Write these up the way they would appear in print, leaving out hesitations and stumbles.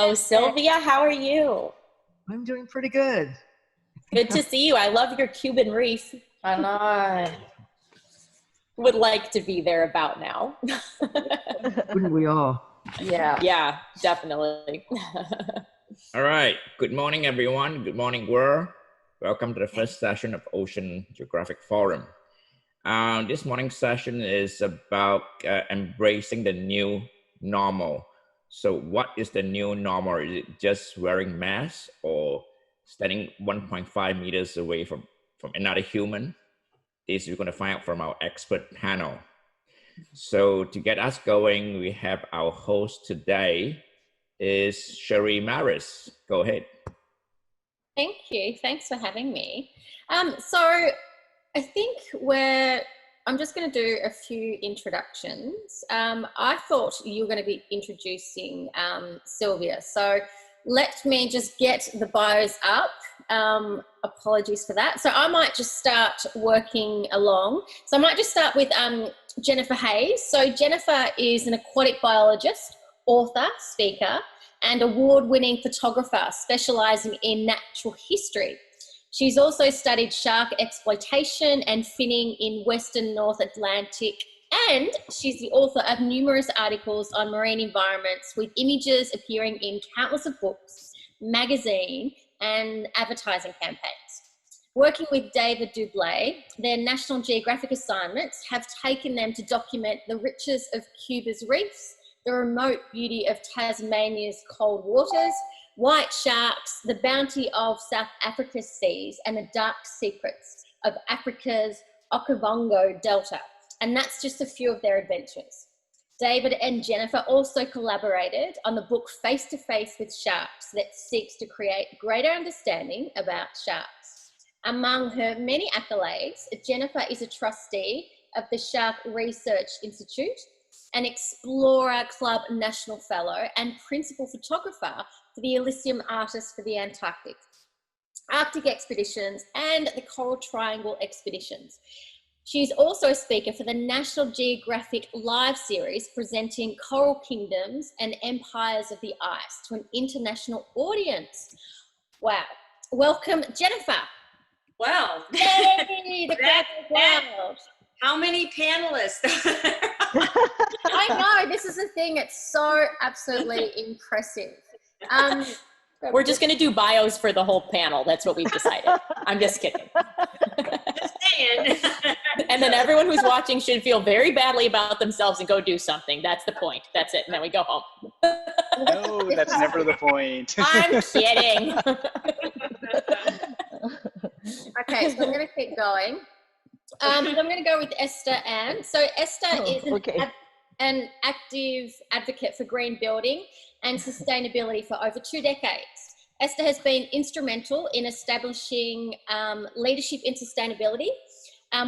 Hello, Sylvia. How are you? I'm doing pretty good. Good to see you. I love your Cuban reef. I know. Would like to be there about now. Wouldn't we all? Yeah. Yeah, definitely. All right. Good morning, everyone. Good morning, world. Welcome to the first session of Ocean Geographic Forum. This morning's session is about embracing the new normal. So what is the new normal? Is it just wearing masks or standing 1.5 meters away from another human? This we're going to find out from our expert panel. So to get us going, we have our host today is Sheree Marris. Go ahead. Thank you. Thanks for having me. So I think I'm just going to do a few introductions. I thought you were going to be introducing Sylvia. So let me just get the bios up. Apologies for that. So I might just start working along. So I might just start with Jennifer Hayes. So Jennifer is an aquatic biologist, author, speaker, and award-winning photographer specialising in natural history. She's also studied shark exploitation and finning in Western North Atlantic, and she's the author of numerous articles on marine environments with images appearing in countless of books, magazine, and advertising campaigns. Working with David Dublé, their National Geographic assignments have taken them to document the riches of Cuba's reefs, the remote beauty of Tasmania's cold waters, white sharks, the bounty of South Africa's seas, and the dark secrets of Africa's Okavango Delta. And that's just a few of their adventures. David and Jennifer also collaborated on the book Face to Face with Sharks that seeks to create greater understanding about sharks. Among her many accolades, Jennifer is a trustee of the Shark Research Institute, an Explorer Club National Fellow, and principal photographer for the Elysium Artists for the Antarctic, Arctic Expeditions, and the Coral Triangle Expeditions. She's also a speaker for the National Geographic Live series presenting Coral Kingdoms and Empires of the Ice to an international audience. Wow. Welcome, Jennifer. Wow. Yay, the crowd is wild. How many panelists? I know, this is the thing. It's so absolutely impressive. We're just going to do bios for the whole panel. That's what we've decided. I'm just kidding. Just saying. And then everyone who's watching should feel very badly about themselves and go do something. That's the point. That's it. And then we go home. No, that's never the point. I'm kidding. Okay, so I'm going to keep going. I'm going to go with Esther An. So Esther is an active advocate for green building and sustainability for over 2 decades. Esther has been instrumental in establishing Leadership in Sustainability,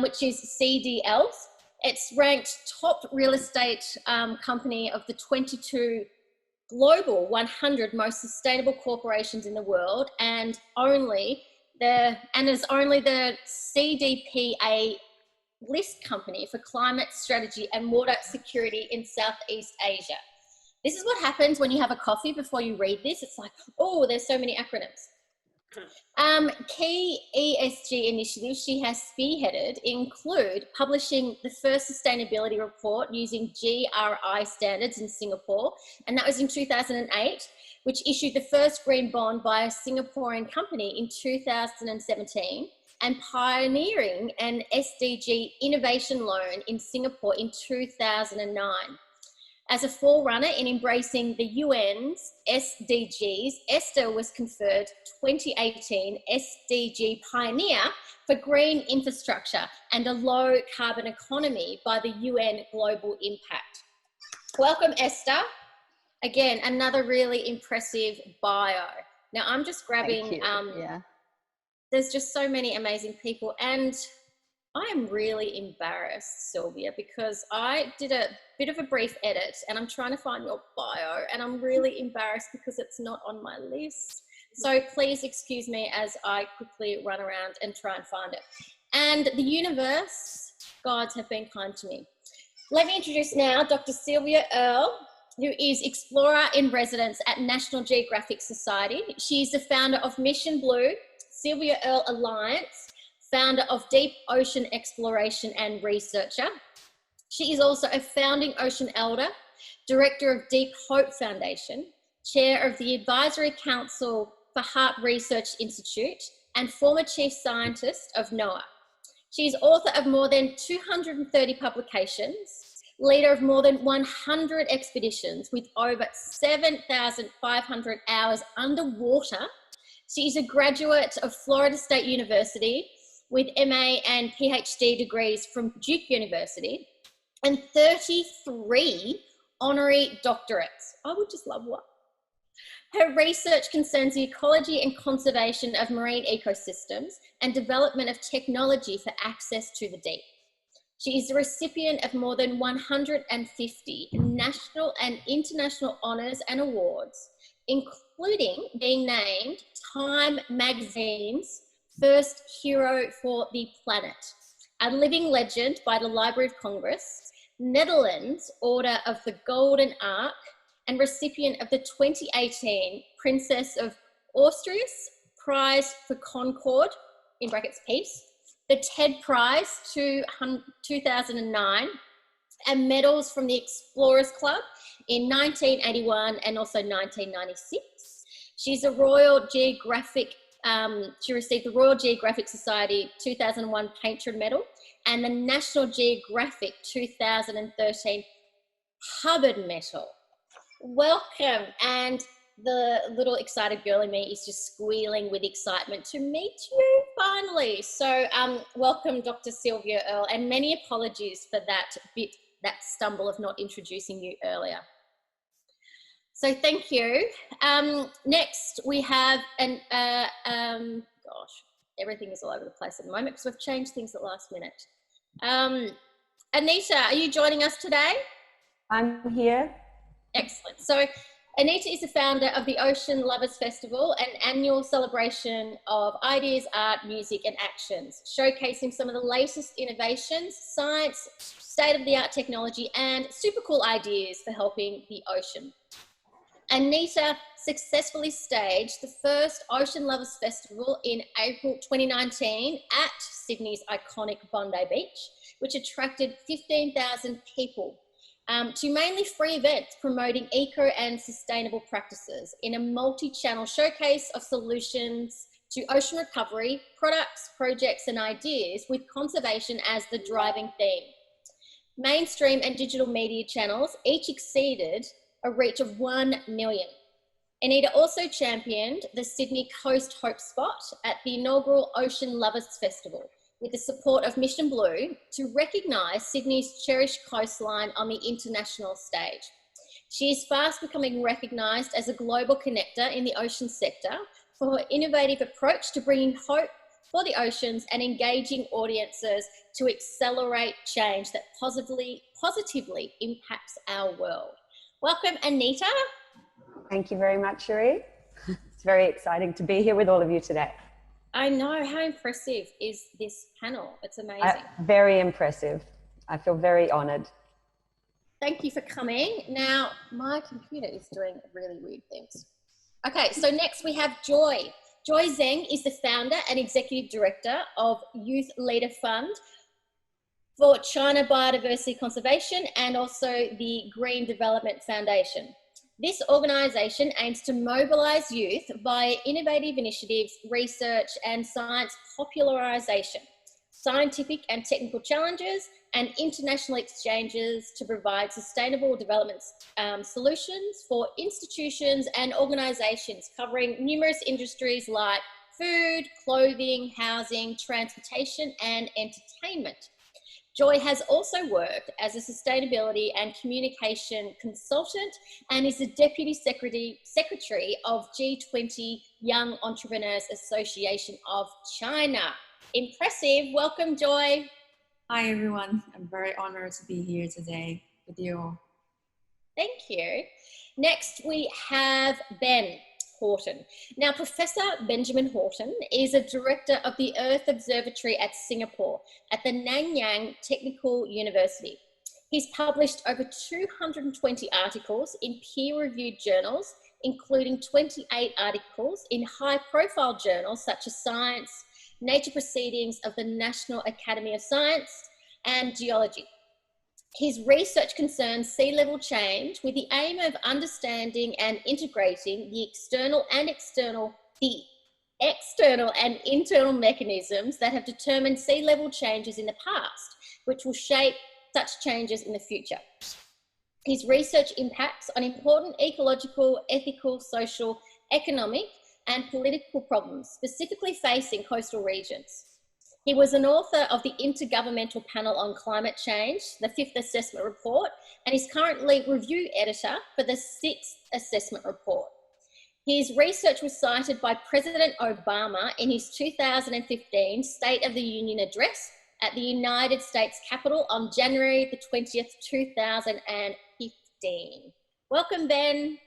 which is CDLs. It's ranked top real estate company of the 22 global 100 most sustainable corporations in the world, and is only the CDPA list company for climate strategy and water security in Southeast Asia. This is what happens when you have a coffee before you read this. It's like, oh, there's so many acronyms. Key ESG initiatives she has spearheaded include publishing the first sustainability report using GRI standards in Singapore, and that was in 2008, which issued the first green bond by a Singaporean company in 2017, and pioneering an SDG innovation loan in Singapore in 2009. As a forerunner in embracing the UN's SDGs, Esther was conferred 2018 SDG Pioneer for Green Infrastructure and a Low Carbon Economy by the UN Global Impact. Welcome, Esther. Again, another really impressive bio. Now I'm just grabbing, there's just so many amazing people, and I am really embarrassed, Sylvia, because I did a bit of a brief edit and I'm trying to find your bio, and I'm really embarrassed because it's not on my list. So please excuse me as I quickly run around and try and find it. And the universe, gods have been kind to me. Let me introduce now Dr. Sylvia Earle. who is Explorer in Residence at National Geographic Society. She's the founder of Mission Blue, Sylvia Earle Alliance, founder of Deep Ocean Exploration and researcher. She is also a founding ocean elder, director of Deep Hope Foundation, chair of the Advisory Council for Heart Research Institute, and former chief scientist of NOAA. She is author of more than 230 publications, leader of more than 100 expeditions with over 7,500 hours underwater. She is a graduate of Florida State University with MA and PhD degrees from Duke University and 33 honorary doctorates. I would just love one. Her research concerns the ecology and conservation of marine ecosystems and development of technology for access to the deep. She is the recipient of more than 150 national and international honours and awards, including being named Time Magazine's First Hero for the Planet, a living legend by the Library of Congress, Netherlands Order of the Golden Ark, and recipient of the 2018 Princess of Asturias Prize for Concord, in brackets peace, the TED Prize 2009, and medals from the Explorers Club in 1981 and also 1996. She's a Royal Geographic, she received the Royal Geographic Society 2001 Patron Medal and the National Geographic 2013 Hubbard Medal. Welcome, and the little excited girl in me is just squealing with excitement to meet you finally. So welcome, Dr. Sylvia Earle, and many apologies for that stumble of not introducing you earlier. So thank you. Next we have, gosh, everything is all over the place at the moment because we've changed things at the last minute. Anita, are you joining us today? I'm here. Excellent. So Anita is the founder of the Ocean Lovers Festival, an annual celebration of ideas, art, music and actions, showcasing some of the latest innovations, science, state-of-the-art technology and super cool ideas for helping the ocean. Anita successfully staged the first Ocean Lovers Festival in April 2019 at Sydney's iconic Bondi Beach, which attracted 15,000 people. To mainly free events promoting eco and sustainable practices in a multi-channel showcase of solutions to ocean recovery, products, projects and ideas with conservation as the driving theme. Mainstream and digital media channels each exceeded a reach of 1 million. Anita also championed the Sydney Coast Hope Spot at the inaugural Ocean Lovers Festival, with the support of Mission Blue to recognise Sydney's cherished coastline on the international stage. She is fast becoming recognised as a global connector in the ocean sector for her innovative approach to bringing hope for the oceans and engaging audiences to accelerate change that positively impacts our world. Welcome, Anita. Thank you very much, Sheree. It's very exciting to be here with all of you today. I know, how impressive is this panel? It's amazing. Very impressive. I feel very honoured. Thank you for coming. Now, my computer is doing really weird things. Okay, so next we have Joy. Joy Zheng is the founder and executive director of Youth Leader Fund for China Biodiversity Conservation and also the Green Development Foundation. This organisation aims to mobilise youth via innovative initiatives, research and science popularisation, scientific and technical challenges and international exchanges to provide sustainable development solutions for institutions and organisations covering numerous industries like food, clothing, housing, transportation and entertainment. Joy has also worked as a sustainability and communication consultant and is the Deputy Secretary of G20 Young Entrepreneurs Association of China. Impressive. Welcome, Joy. Hi, everyone. I'm very honored to be here today with you all. Thank you. Next, we have Ben Horton. Now, Professor Benjamin Horton is a director of the Earth Observatory at Singapore at the Nanyang Technical University. He's published over 220 articles in peer-reviewed journals, including 28 articles in high-profile journals such as Science, Nature Proceedings of the National Academy of Science, and Geology. His research concerns sea level change with the aim of understanding and integrating the external and internal mechanisms that have determined sea level changes in the past, which will shape such changes in the future. His research impacts on important ecological, ethical, social, economic, and political problems specifically facing coastal regions. He was an author of the Intergovernmental Panel on Climate Change, the 5th Assessment Report, and is currently review editor for the 6th Assessment Report. His research was cited by President Obama in his 2015 State of the Union Address at the United States Capitol on January the 20th, 2015. Welcome, Ben.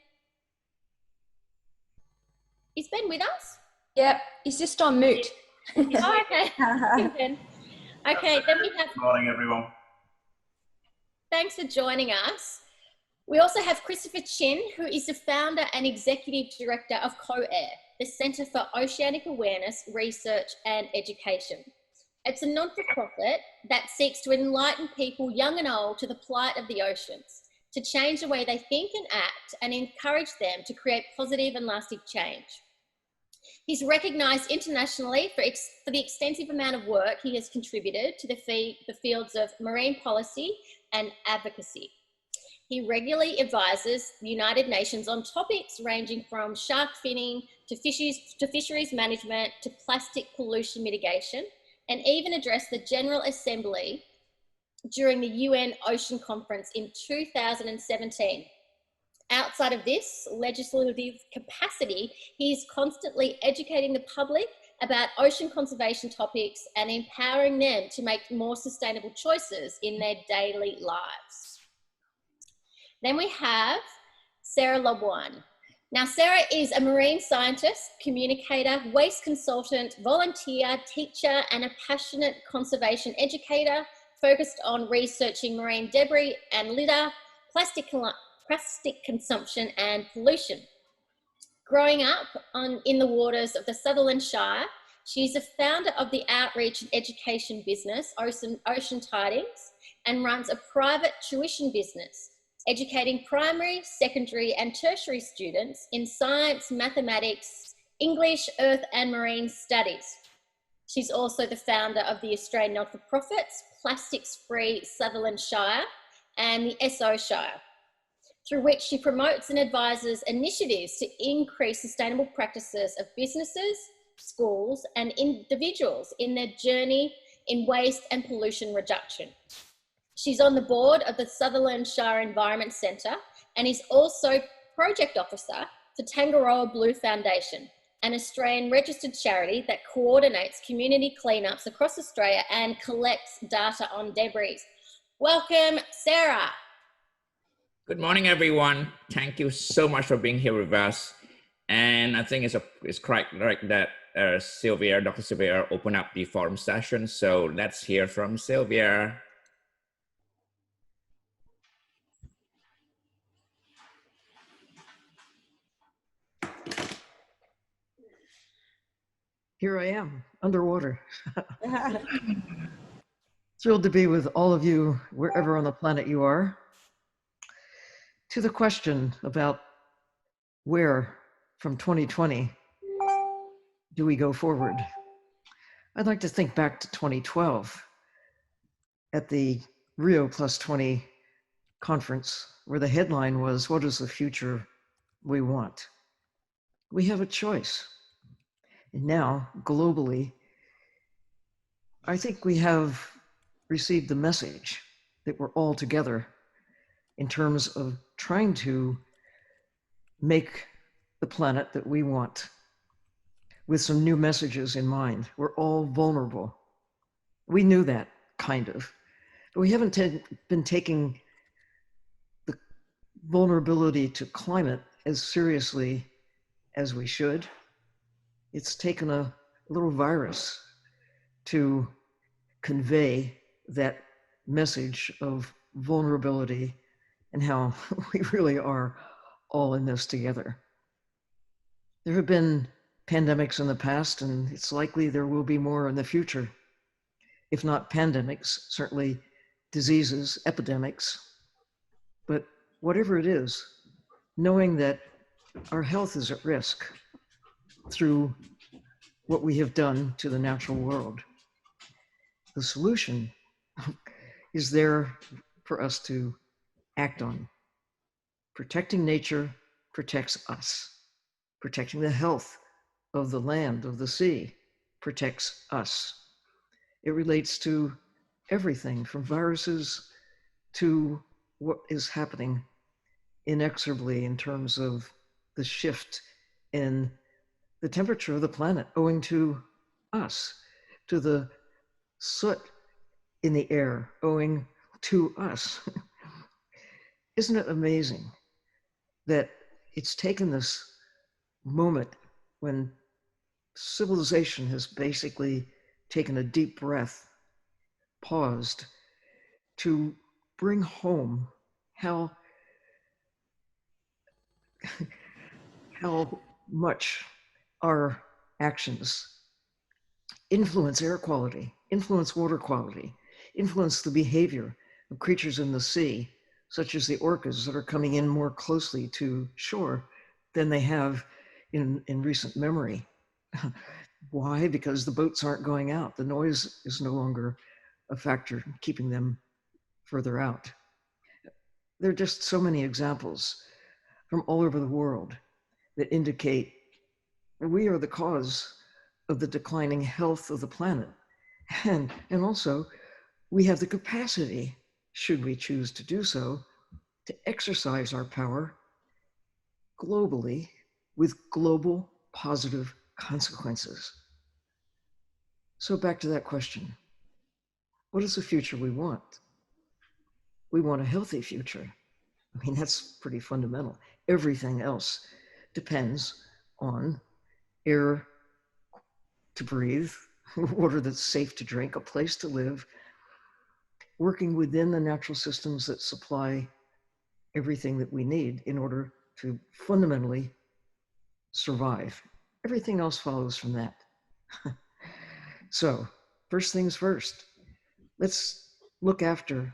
Is Ben with us? Yep, he's just on mute. Oh, okay. Ben. Okay, then we have... Good morning, everyone. Thanks for joining us. We also have Christopher Chin, who is the founder and executive director of COAIR, the Centre for Oceanic Awareness, Research and Education. It's a non-for-profit that seeks to enlighten people young and old to the plight of the oceans, to change the way they think and act, and encourage them to create positive and lasting change. He's recognised internationally for the extensive amount of work he has contributed to the fields of marine policy and advocacy. He regularly advises the United Nations on topics ranging from shark finning to fisheries management to plastic pollution mitigation, and even addressed the General Assembly during the UN Ocean Conference in 2017. Outside of this legislative capacity, he is constantly educating the public about ocean conservation topics and empowering them to make more sustainable choices in their daily lives. Then we have Sarah Lobuan. Now, Sarah is a marine scientist, communicator, waste consultant, volunteer, teacher, and a passionate conservation educator focused on researching marine debris and litter, plastic consumption, and pollution. Growing up in the waters of the Sutherland Shire, she's the founder of the outreach and education business, Ocean Tidings, and runs a private tuition business, educating primary, secondary, and tertiary students in science, mathematics, English, earth, and marine studies. She's also the founder of the Australian not-for-profits, Plastics Free Sutherland Shire, and the SO Shire, through which she promotes and advises initiatives to increase sustainable practices of businesses, schools, and individuals in their journey in waste and pollution reduction. She's on the board of the Sutherland Shire Environment Centre and is also project officer for Tangaroa Blue Foundation, an Australian registered charity that coordinates community cleanups across Australia and collects data on debris. Welcome, Sarah. Good morning, everyone. Thank you so much for being here with us. And I think it's correct that Dr. Sylvia Earle opened up the forum session. So let's hear from Sylvia. Here I am, underwater. Thrilled to be with all of you, wherever on the planet you are. To the question about where from 2020 do we go forward? I'd like to think back to 2012 at the Rio +20 conference, where the headline was, "What is the future we want?" We have a choice. And now, globally, I think we have received the message that we're all together in terms of trying to make the planet that we want with some new messages in mind. We're all vulnerable. We knew that, kind of, but we haven't been taking the vulnerability to climate as seriously as we should. It's taken a little virus to convey that message of vulnerability, and how we really are all in this together. There have been pandemics in the past, and it's likely there will be more in the future. If not pandemics, certainly diseases, epidemics. But whatever it is, knowing that our health is at risk through what we have done to the natural world, the solution is there for us to act on. Protecting nature protects us. Protecting the health of the land, of the sea, protects us. It relates to everything from viruses to what is happening inexorably in terms of the shift in the temperature of the planet owing to us, to the soot in the air owing to us. Isn't it amazing that it's taken this moment when civilization has basically taken a deep breath, paused, to bring home how much our actions influence air quality, influence water quality, influence the behavior of creatures in the sea, such as the orcas that are coming in more closely to shore than they have in recent memory. Why? Because the boats aren't going out. The noise is no longer a factor keeping them further out. There are just so many examples from all over the world that indicate we are the cause of the declining health of the planet. And also, we have the capacity, should we choose to do so, to exercise our power globally with global positive consequences. So back to that question. What is the future we want? We want a healthy future. I mean, that's pretty fundamental. Everything else depends on air to breathe, water that's safe to drink, a place to live, working within the natural systems that supply everything that we need in order to fundamentally survive. Everything else follows from that. So, first things first, let's look after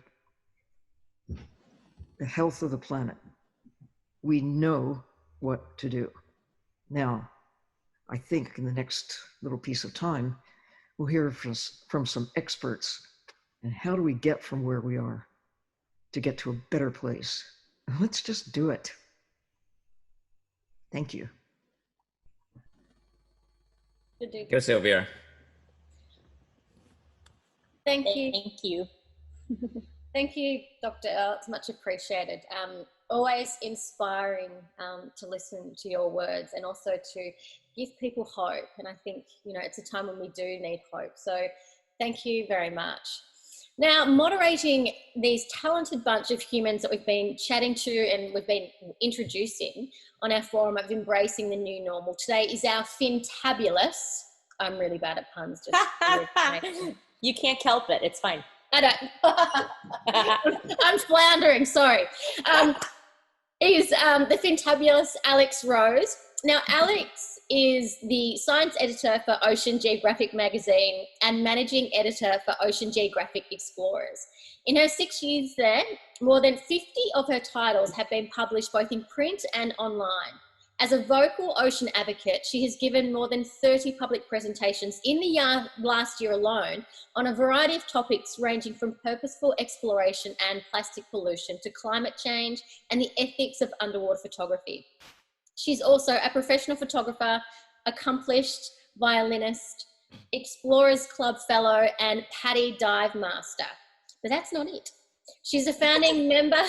the health of the planet. We know what to do. Now, I think in the next little piece of time, we'll hear from some experts. And how do we get from where we are to get to a better place? Let's just do it. Thank you. Go, Sylvia. Thank you. Thank you. Thank you, Dr. Earle. It's much appreciated. Always inspiring to listen to your words and also to give people hope. And I think, you know, it's a time when we do need hope. So thank you very much. Now, moderating these talented bunch of humans that we've been chatting to and we've been introducing on our forum of embracing the new normal today is our fintabulous. I'm really bad at puns. You can't help it. It's fine. I don't. I'm floundering. Sorry. Is the fintabulous Alex Rose. Now, Alex is the science editor for Ocean Geographic magazine and managing editor for Ocean Geographic Explorers. In her 6 years there, more than 50 of her titles have been published both in print and online. As a vocal ocean advocate, she has given more than 30 public presentations in the last year alone on a variety of topics ranging from purposeful exploration and plastic pollution to climate change and the ethics of underwater photography. She's also a professional photographer, accomplished violinist, Explorers Club fellow, and PADI dive master. But that's not it. She's a founding member.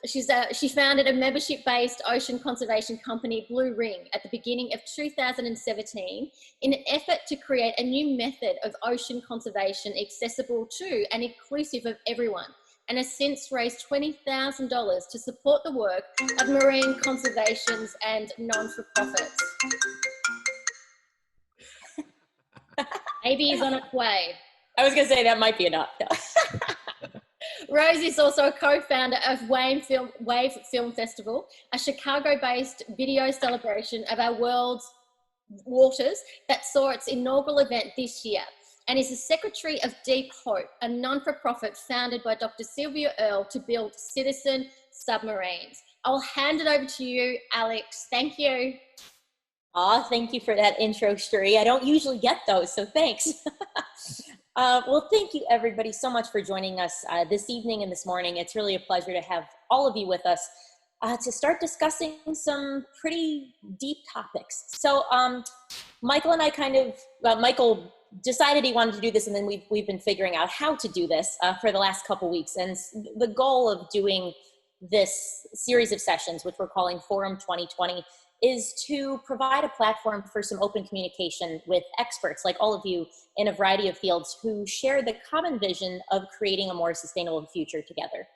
She founded a membership-based ocean conservation company, Blue Ring, at the beginning of 2017 in an effort to create a new method of ocean conservation accessible to and inclusive of everyone, and has since raised $20,000 to support the work of marine conservations and non-for-profits. Maybe he's on its way. I was going to say that might be enough. Rosie is also a co-founder of Wave Film Festival, a Chicago-based video celebration of our world's waters that saw its inaugural event this year, and is the secretary of Deep Hope, a non-for-profit founded by Dr. Sylvia Earle to build citizen submarines. I'll hand it over to you, Alex. Thank you. Thank you for that intro, Sheree. I don't usually get those, so thanks. Well, thank you everybody so much for joining us this evening and this morning. It's really a pleasure to have all of you with us to start discussing some pretty deep topics. So Michael and I Michael decided he wanted to do this, and then we've been figuring out how to do this for the last couple weeks. And the goal of doing this series of sessions, which we're calling Forum 2020, is to provide a platform for some open communication with experts like all of you in a variety of fields who share the common vision of creating a more sustainable future together.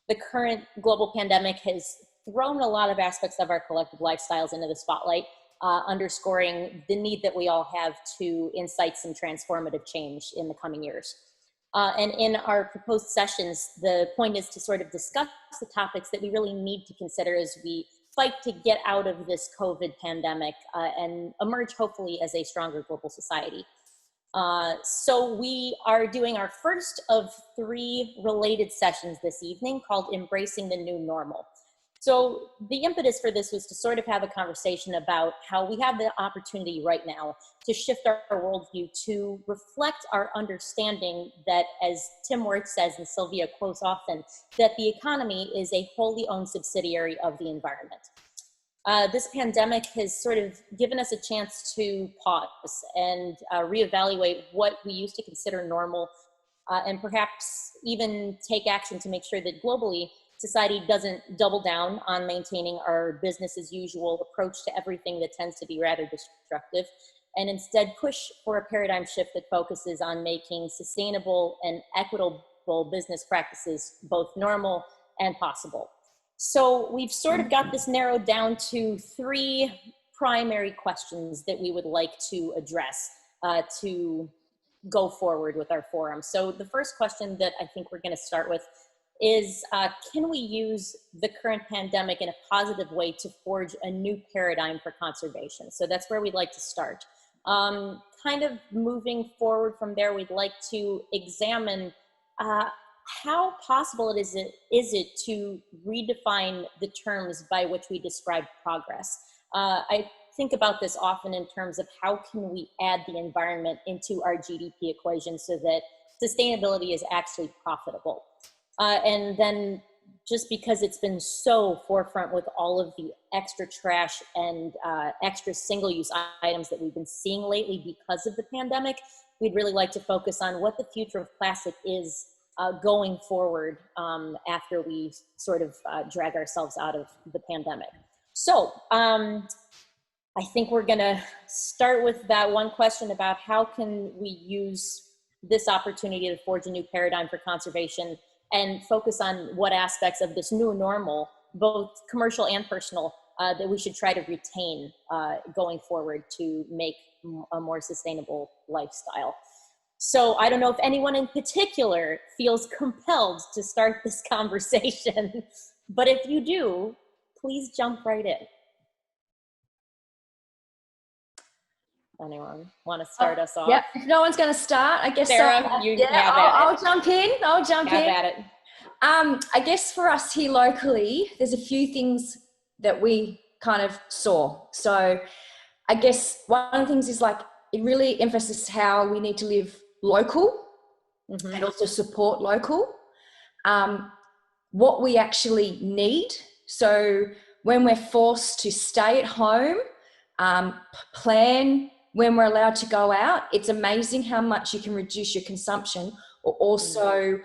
The current global pandemic has thrown a lot of aspects of our collective lifestyles into the spotlight, underscoring the need that we all have to incite some transformative change in the coming years. And in our proposed sessions, the point is to sort of discuss the topics that we really need to consider as we fight to get out of this COVID pandemic and emerge hopefully as a stronger global society. So we are doing our first of 3 related sessions this evening called Embracing the New Normal. So the impetus for this was to sort of have a conversation about how we have the opportunity right now to shift our worldview to reflect our understanding that, as Tim Wirth says and Sylvia quotes often, that the economy is a wholly owned subsidiary of the environment. This pandemic has sort of given us a chance to pause and reevaluate what we used to consider normal and perhaps even take action to make sure that globally society doesn't double down on maintaining our business as usual approach to everything that tends to be rather destructive, and instead push for a paradigm shift that focuses on making sustainable and equitable business practices both normal and possible. So we've sort of got this narrowed down to 3 primary questions that we would like to address to go forward with our forum. So the first question that I think we're going to start with is, can we use the current pandemic in a positive way to forge a new paradigm for conservation? So that's where we'd like to start. Kind of moving forward from there, we'd like to examine how possible is it to redefine the terms by which we describe progress. I think about this often in terms of how can we add the environment into our GDP equation so that sustainability is actually profitable. And then just because it's been so forefront with all of the extra trash and extra single-use items that we've been seeing lately because of the pandemic, we'd really like to focus on what the future of plastic is going forward after we sort of drag ourselves out of the pandemic. So I think we're gonna start with that one question about how can we use this opportunity to forge a new paradigm for conservation and focus on what aspects of this new normal, both commercial and personal, that we should try to retain going forward to make a more sustainable lifestyle. So I don't know if anyone in particular feels compelled to start this conversation, but if you do, please jump right in. Anyone want to start us off? Yeah, if no one's going to start, I guess. Sarah, I'll jump in. I'll jump in. Have at it. I guess for us here locally, there's a few things that we kind of saw. So I guess one of the things is like, it really emphasizes how we need to live local and also support local. What we actually need. So when we're forced to stay at home, plan when we're allowed to go out, it's amazing how much you can reduce your consumption, or also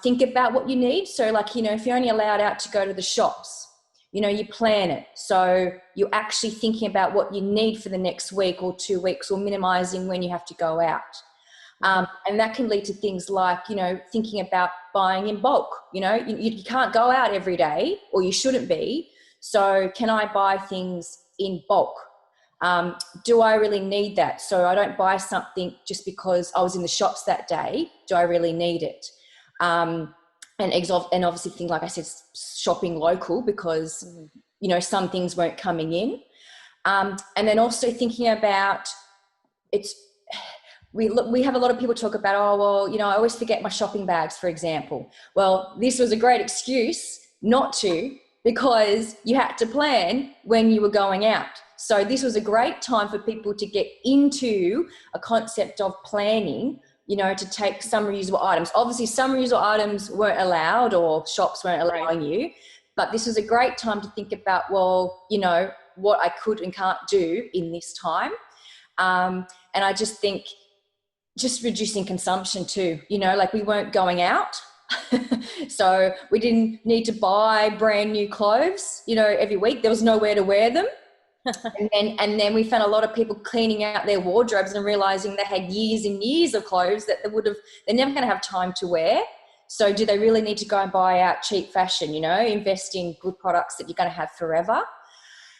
think about what you need. So like, you know, if you're only allowed out to go to the shops, you know, you plan it. So you're actually thinking about what you need for the next week or 2 weeks, or minimizing when you have to go out. And that can lead to things like, you know, thinking about buying in bulk. You know, you can't go out every day, or you shouldn't be. So can I buy things in bulk? Do I really need that? So I don't buy something just because I was in the shops that day. Do I really need it? and obviously things like I said, shopping local, because you know, some things weren't coming in, and then also thinking about we have a lot of people talk about, oh well, you know, I always forget my shopping bags, for example. Well, this was a great excuse not to, because you had to plan when you were going out. So this was a great time for people to get into a concept of planning, you know, to take some reusable items. Obviously, some reusable items weren't allowed, or shops weren't allowing you, but this was a great time to think about, well, you know, what I could and can't do in this time. And I just think just reducing consumption too, you know, like we weren't going out. So we didn't need to buy brand new clothes, you know, every week. There was nowhere to wear them. and then we found a lot of people cleaning out their wardrobes and realizing they had years and years of clothes that they're never going to have time to wear. So do they really need to go and buy out cheap fashion, you know, invest in good products that you're going to have forever?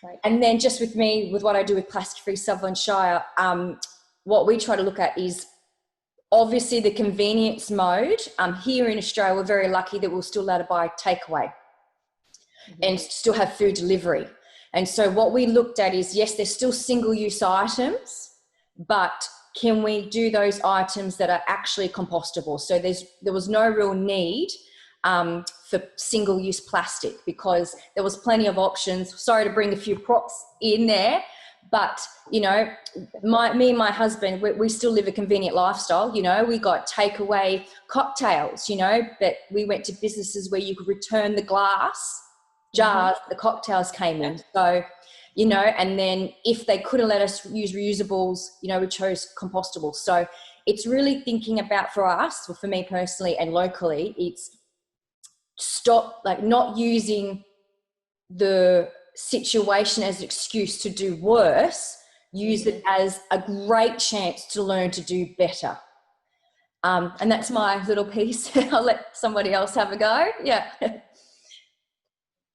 Right. And then just with me, with what I do with Plastic Free Sutherland Shire, what we try to look at is obviously the convenience mode. Here in Australia, we're very lucky that we're still allowed to buy takeaway and still have food delivery. And so what we looked at is, yes, there's still single-use items, but can we do those items that are actually compostable? So there was no real need for single-use plastic, because there was plenty of options. Sorry to bring a few props in there, but, you know, me and my husband, we still live a convenient lifestyle. You know, we got takeaway cocktails, you know, but we went to businesses where you could return the glass jars, the cocktails came in. So, you know, and then if they couldn't let us use reusables, you know, we chose compostable. So it's really thinking about, for us, or for me personally and locally, it's stop, like, not using the situation as an excuse to do worse. Use it as a great chance to learn to do better. And that's my little piece. I'll let somebody else have a go. Yeah.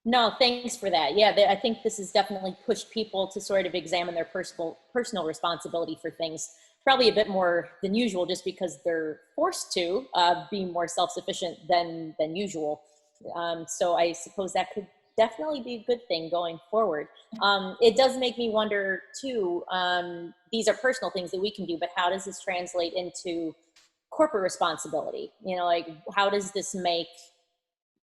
No, thanks for that. Yeah, I think this has definitely pushed people to sort of examine their personal responsibility for things, probably a bit more than usual, just because they're forced to be more self-sufficient than usual. So I suppose that could definitely be a good thing going forward. It does make me wonder too, these are personal things that we can do, but how does this translate into corporate responsibility? You know, like, how does this make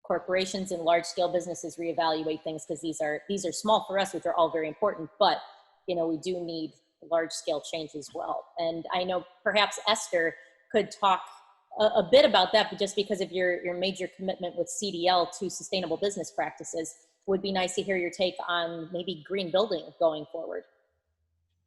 corporations and large-scale businesses reevaluate things? Because these are small for us, which are all very important, but, you know, we do need large-scale change as well. And I know perhaps Esther could talk a bit about that, but just because of your major commitment with CDL to sustainable business practices, would be nice to hear your take on maybe green building going forward.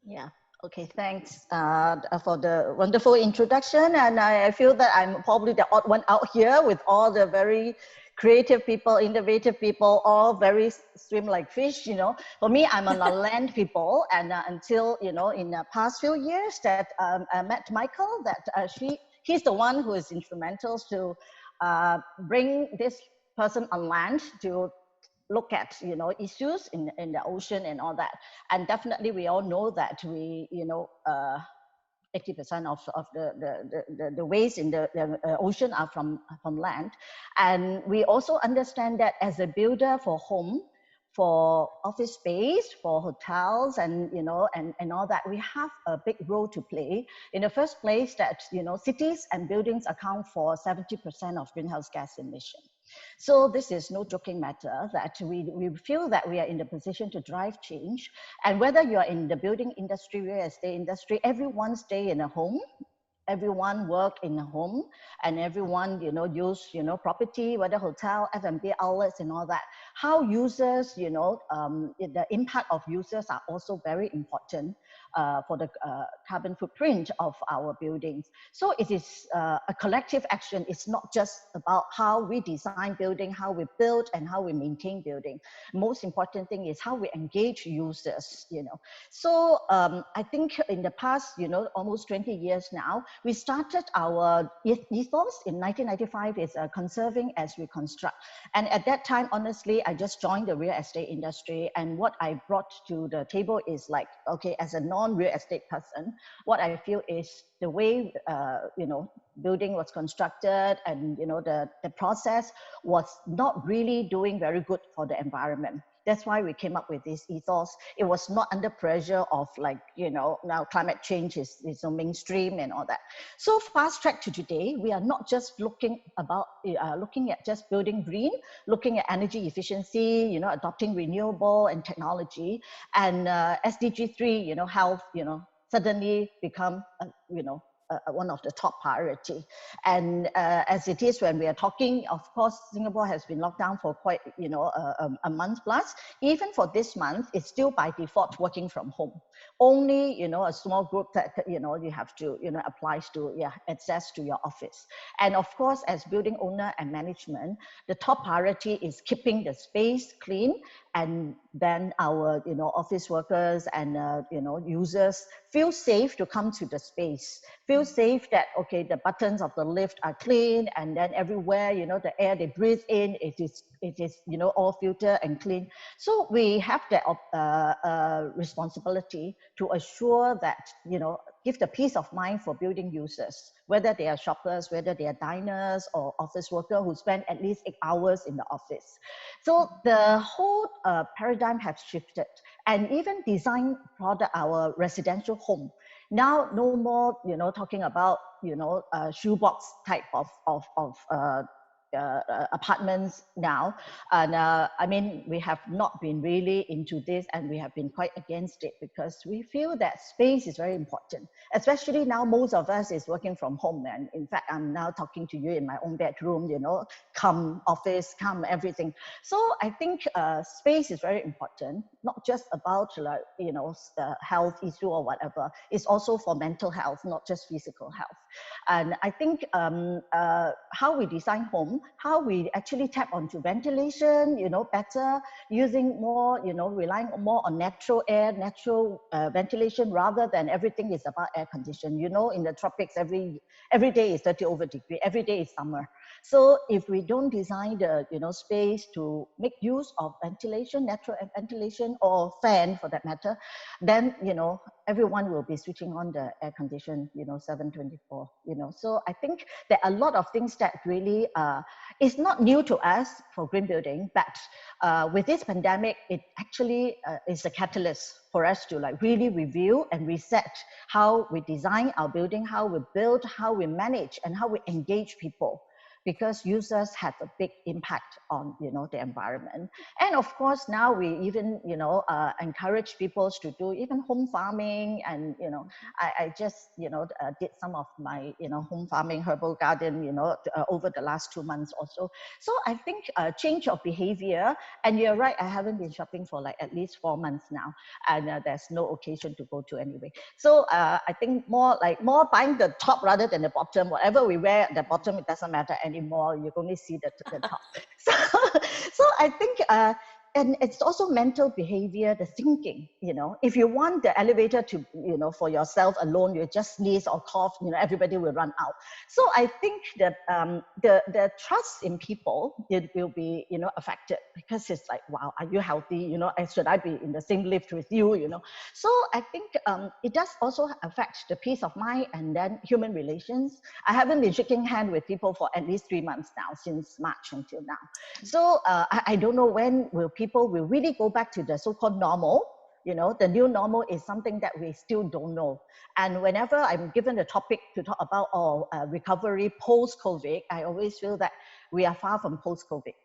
Yeah. Okay, thanks for the wonderful introduction. And I feel that I'm probably the odd one out here with all the very creative people, innovative people, all very swim like fish, you know. For me, I'm on a land people, and until, you know, in the past few years that I met Michael, that he's the one who is instrumental to bring this person on land to look at, you know, issues in the ocean and all that. And definitely we all know that we, you know, 80% of the waste in the ocean are from land. And we also understand that as a builder for home, for office space, for hotels, and, you know, and all that, we have a big role to play. In the first place, that, you know, cities and buildings account for 70% of greenhouse gas emission. So this is no joking matter, that we feel that we are in the position to drive change. And whether you are in the building industry, real estate industry, everyone stay in a home, everyone work in a home, and everyone, you know, use, you know, property, whether hotel, F&B outlets and all that. How users, you know, the impact of users are also very important for the carbon footprint of our buildings. So it is a collective action. It's not just about how we design building, how we build, and how we maintain building. Most important thing is how we engage users, you know. So I think in the past, you know, almost 20 years now, we started our ethos in 1995 is conserving as we construct. And at that time, honestly, I just joined the real estate industry. And what I brought to the table is like, okay, as a non-real estate person, what I feel is the way, you know, building was constructed, and the process was not really doing very good for the environment. That's why we came up with this ethos. It was not under pressure of now climate change is so mainstream and all that. So fast track to today, we are not just looking at just building green, looking at energy efficiency, adopting renewable and technology, and SDG 3, health, suddenly become, one of the top priority. And as it is when we are talking, of course, Singapore has been locked down for quite, a month plus. Even for this month, it's still by default working from home. Only, a small group that, you have to, applies to, access to your office. And of course, as building owner and management, the top priority is keeping the space clean, and then our, office workers and, users feel safe to come to the space, feel safe that, okay, the buttons of the lift are clean, and then everywhere, the air they breathe in, it is, all filtered and clean. So we have the responsibility to assure that, give the peace of mind for building users, whether they are shoppers, whether they are diners or office worker who spend at least 8 hours in the office. So the whole paradigm has shifted, and even design product, our residential home. Now, no more, talking about, shoebox type of apartments now. And I mean, we have not been really into this, and we have been quite against it, because we feel that space is very important, especially now most of us is working from home. And in fact, I'm now talking to you in my own bedroom, come office, come everything. So I think space is very important, not just about health issue or whatever. It's also for mental health, not just physical health. And I think how we design home, how we actually tap onto ventilation, better, using more, relying more on natural air, natural ventilation, rather than everything is about air condition. In the tropics, every day is 30 over degree, every day is summer. So if we don't design the, space to make use of ventilation, natural ventilation, or fan for that matter, then, everyone will be switching on the air condition, 7/24, So I think there are a lot of things that really is not new to us for green building, but with this pandemic, it actually is a catalyst for us to really review and reset how we design our building, how we build, how we manage, and how we engage people. Because users have a big impact on, the environment. And of course, now we even, encourage people to do even home farming. And, I just, did some of my, home farming, herbal garden, over the last 2 months or so. So I think a change of behavior, and you're right, I haven't been shopping for at least 4 months now, and there's no occasion to go to anyway. So I think more buying the top rather than the bottom. Whatever we wear at the bottom, it doesn't matter anymore. You only see the top. So I think, and it's also mental behavior, the thinking, if you want the elevator to, for yourself alone, you just sneeze or cough, everybody will run out. So I think that the trust in people, it will be, affected, because it's like, wow, are you healthy? Should I be in the same lift with you? So I think it does also affect the peace of mind, and then human relations. I haven't been shaking hands with people for at least 3 months now, since March until now. So I don't know when people will really go back to the so-called normal. The new normal is something that we still don't know. And whenever I'm given a topic to talk about recovery post-COVID, I always feel that we are far from post-COVID,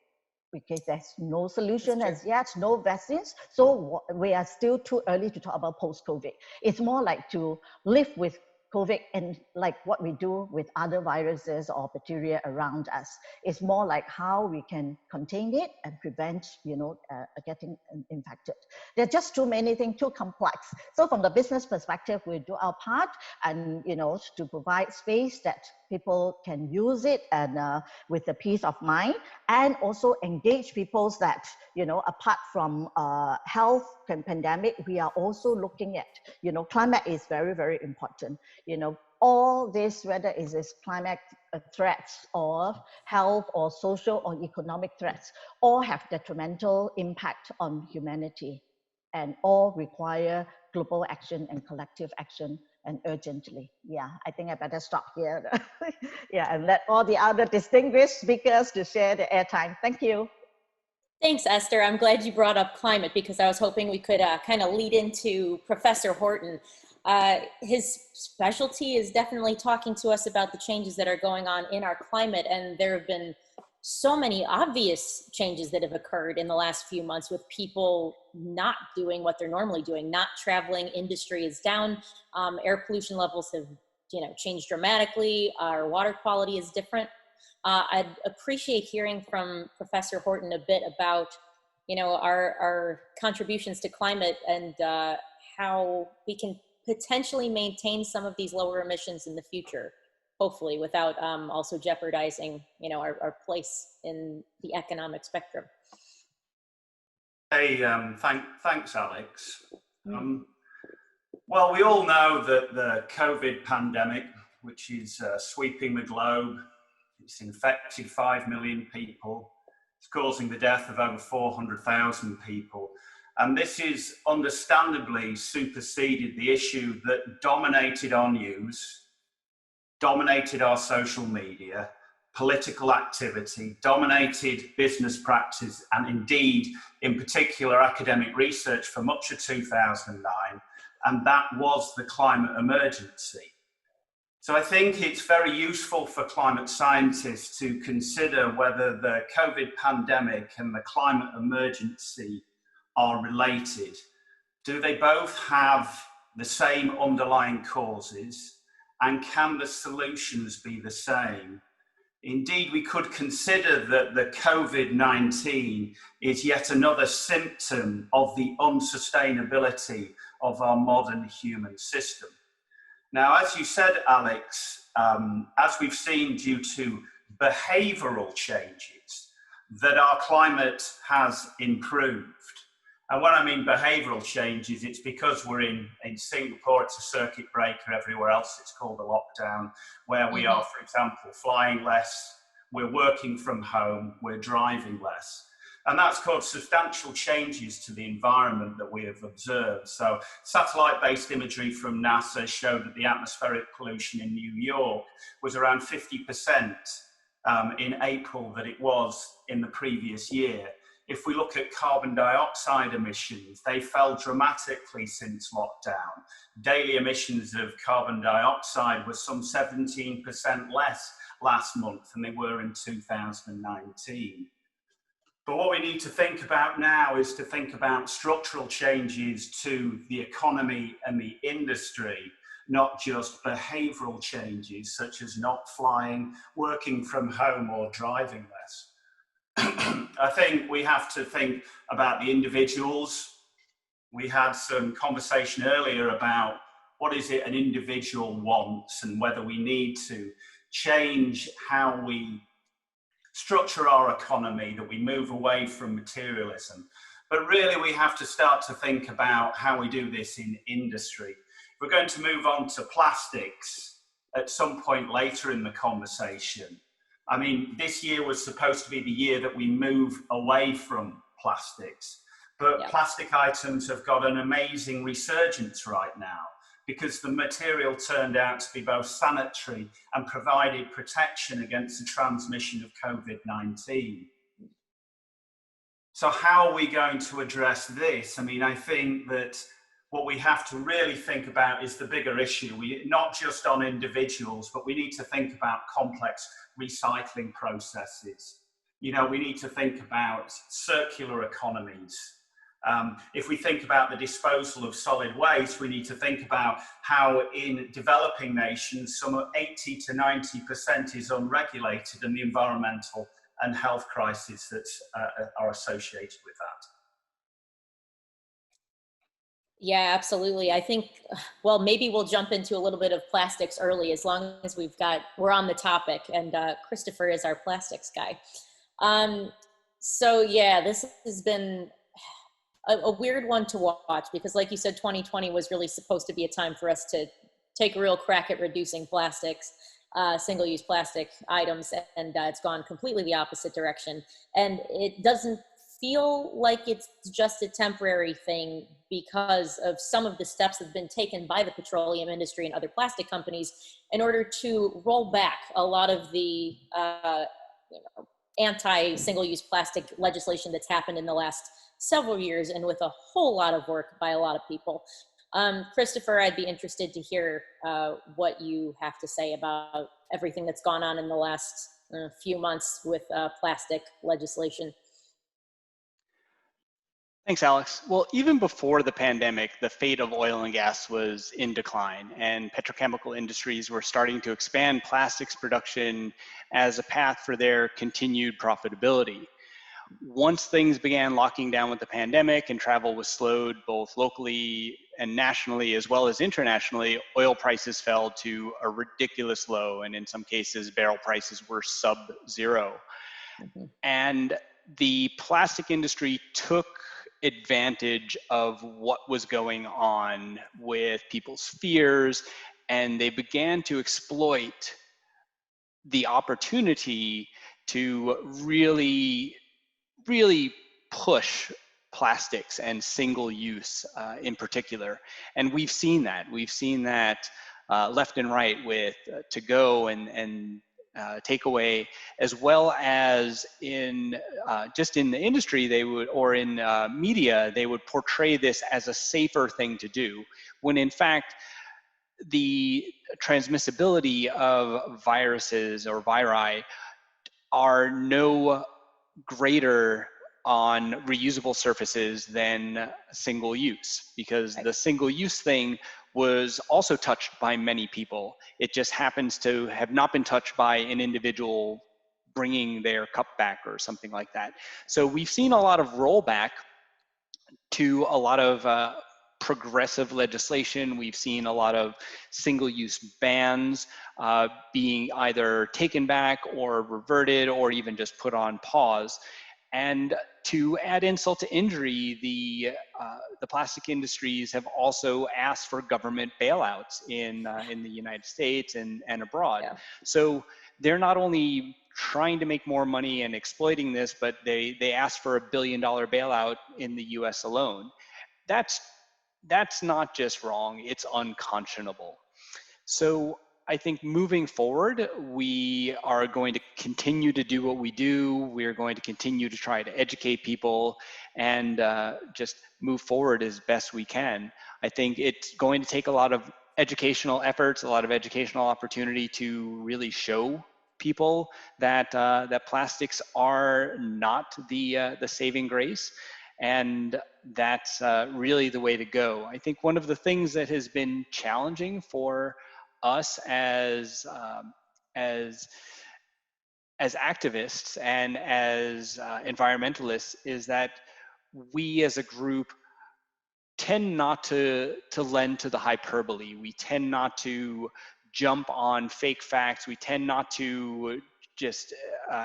because there's no solution as yet, no vaccines. So we are still too early to talk about post-COVID. It's more like to live with COVID, and like what we do with other viruses or bacteria around us. It's more like how we can contain it and prevent, getting infected. There are just too many things, too complex. So from the business perspective, we do our part, and to provide space that people can use it, and with the peace of mind, and also engage people that, apart from health and pandemic, we are also looking at, climate is very, very important. All this, whether it is climate threats or health or social or economic threats, all have detrimental impact on humanity, and all require global action and collective action and urgently. Yeah, I think I better stop here. Yeah, and let all the other distinguished speakers to share the airtime. Thank you. Thanks, Esther. I'm glad you brought up climate because I was hoping we could kind of lead into Professor Horton. His specialty is definitely talking to us about the changes that are going on in our climate, and there have been so many obvious changes that have occurred in the last few months with people not doing what they're normally doing, not traveling. Industry is down. Air pollution levels have, changed dramatically. Our water quality is different. I'd appreciate hearing from Professor Horton a bit about, our contributions to climate and how we can potentially maintain some of these lower emissions in the future, hopefully, without also jeopardizing, our place in the economic spectrum. Hey, thanks, Alex. Well, we all know that the COVID pandemic, which is sweeping the globe, it's infected 5 million people. It's causing the death of over 400,000 people. And this is understandably superseded the issue that dominated our news, dominated our social media, political activity, dominated business practice, and indeed, in particular, academic research for much of 2009. And that was the climate emergency. So I think it's very useful for climate scientists to consider whether the COVID pandemic and the climate emergency are related. Do they both have the same underlying causes, and can the solutions be the same? Indeed, we could consider that the COVID-19 is yet another symptom of the unsustainability of our modern human system. Now, as you said, Alex, as we've seen due to behavioral changes, that our climate has improved. And when I mean behavioral changes, it's because we're in Singapore, it's a circuit breaker. Everywhere else, it's called a lockdown, where we are, for example, flying less, we're working from home, we're driving less. And that's caused substantial changes to the environment that we have observed. So satellite-based imagery from NASA showed that the atmospheric pollution in New York was around 50% in April that it was in the previous year. If we look at carbon dioxide emissions, they fell dramatically since lockdown. Daily emissions of carbon dioxide were some 17% less last month than they were in 2019. But what we need to think about now is to think about structural changes to the economy and the industry, not just behavioral changes such as not flying, working from home, or driving less. I think we have to think about the individuals. We had some conversation earlier about what is it an individual wants and whether we need to change how we structure our economy, that we move away from materialism. But really we have to start to think about how we do this in industry. We're going to move on to plastics at some point later in the conversation. I mean, this year was supposed to be the year that we move away from plastics, but plastic items have got an amazing resurgence right now because the material turned out to be both sanitary and provided protection against the transmission of COVID-19. So how are we going to address this? I mean, I think that what we have to really think about is the bigger issue. Not just on individuals, but we need to think about complex recycling processes. You know, we need to think about circular economies. If we think about the disposal of solid waste, we need to think about how in developing nations, some 80 to 90% is unregulated, and the environmental and health crises that are associated with that. Yeah, absolutely. I think, well, maybe we'll jump into a little bit of plastics early as long as we're on the topic, and Christopher is our plastics guy. So yeah, this has been a weird one to watch because like you said, 2020 was really supposed to be a time for us to take a real crack at reducing plastics, single-use plastic items, and it's gone completely the opposite direction. And it doesn't feel like it's just a temporary thing because of some of the steps that have been taken by the petroleum industry and other plastic companies in order to roll back a lot of the anti-single-use plastic legislation that's happened in the last several years, and with a whole lot of work by a lot of people. Christopher, I'd be interested to hear what you have to say about everything that's gone on in the last few months with plastic legislation. Thanks, Alex. Well, even before the pandemic, the fate of oil and gas was in decline, and petrochemical industries were starting to expand plastics production as a path for their continued profitability. Once things began locking down with the pandemic and travel was slowed both locally and nationally as well as internationally, oil prices fell to a ridiculous low, and in some cases, barrel prices were sub-zero. And the plastic industry took advantage of what was going on with people's fears, and they began to exploit the opportunity to really push plastics and single use in particular. And we've seen that. We've seen that left and right with to-go and takeaway, as well as in just in the industry, they would, or in media, they would portray this as a safer thing to do, when in fact, the transmissibility of viruses or viri are no greater on reusable surfaces than single use, because the single use thing was also touched by many people. It just happens to have not been touched by an individual bringing their cup back or something like that. So we've seen a lot of rollback to a lot of progressive legislation. We've seen a lot of single-use bans being either taken back or reverted or even just put on pause. And to add insult to injury, the plastic industries have also asked for government bailouts in the United States and abroad. Yeah. So they're not only trying to make more money and exploiting this, but they asked for $1 billion bailout in the US alone. That's not just wrong, it's unconscionable. So I think moving forward, we are going to continue to do what we do. We're going to continue to try to educate people and just move forward as best we can. I think it's going to take a lot of educational efforts, a lot of educational opportunity to really show people that that plastics are not the saving grace, and that's really the way to go. I think one of the things that has been challenging for us as activists and as environmentalists is that we as a group tend not to lend to the hyperbole. We tend not to jump on fake facts. We tend not to just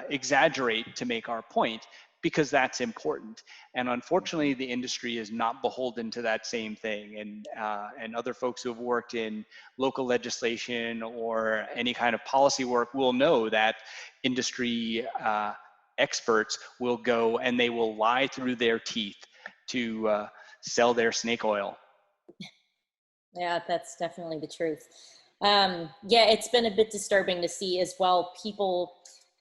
exaggerate to make our point, because that's important. And unfortunately, the industry is not beholden to that same thing. And other folks who have worked in local legislation or any kind of policy work will know that industry experts will go and they will lie through their teeth to sell their snake oil. Yeah, that's definitely the truth. Yeah, it's been a bit disturbing to see as well people,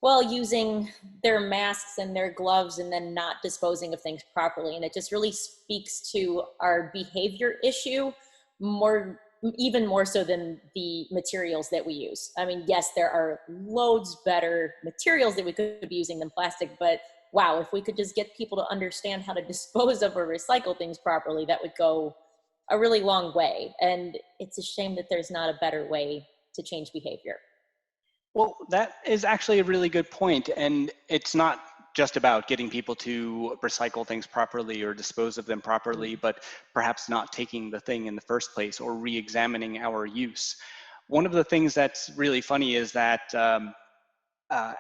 well, using their masks and their gloves and then not disposing of things properly. And it just really speaks to our behavior issue even more so than the materials that we use. I mean, yes, there are loads better materials that we could be using than plastic, but wow, if we could just get people to understand how to dispose of or recycle things properly, that would go a really long way. And it's a shame that there's not a better way to change behavior. Well, that is actually a really good point. And it's not just about getting people to recycle things properly or dispose of them properly, but perhaps not taking the thing in the first place or re-examining our use. One of the things that's really funny is that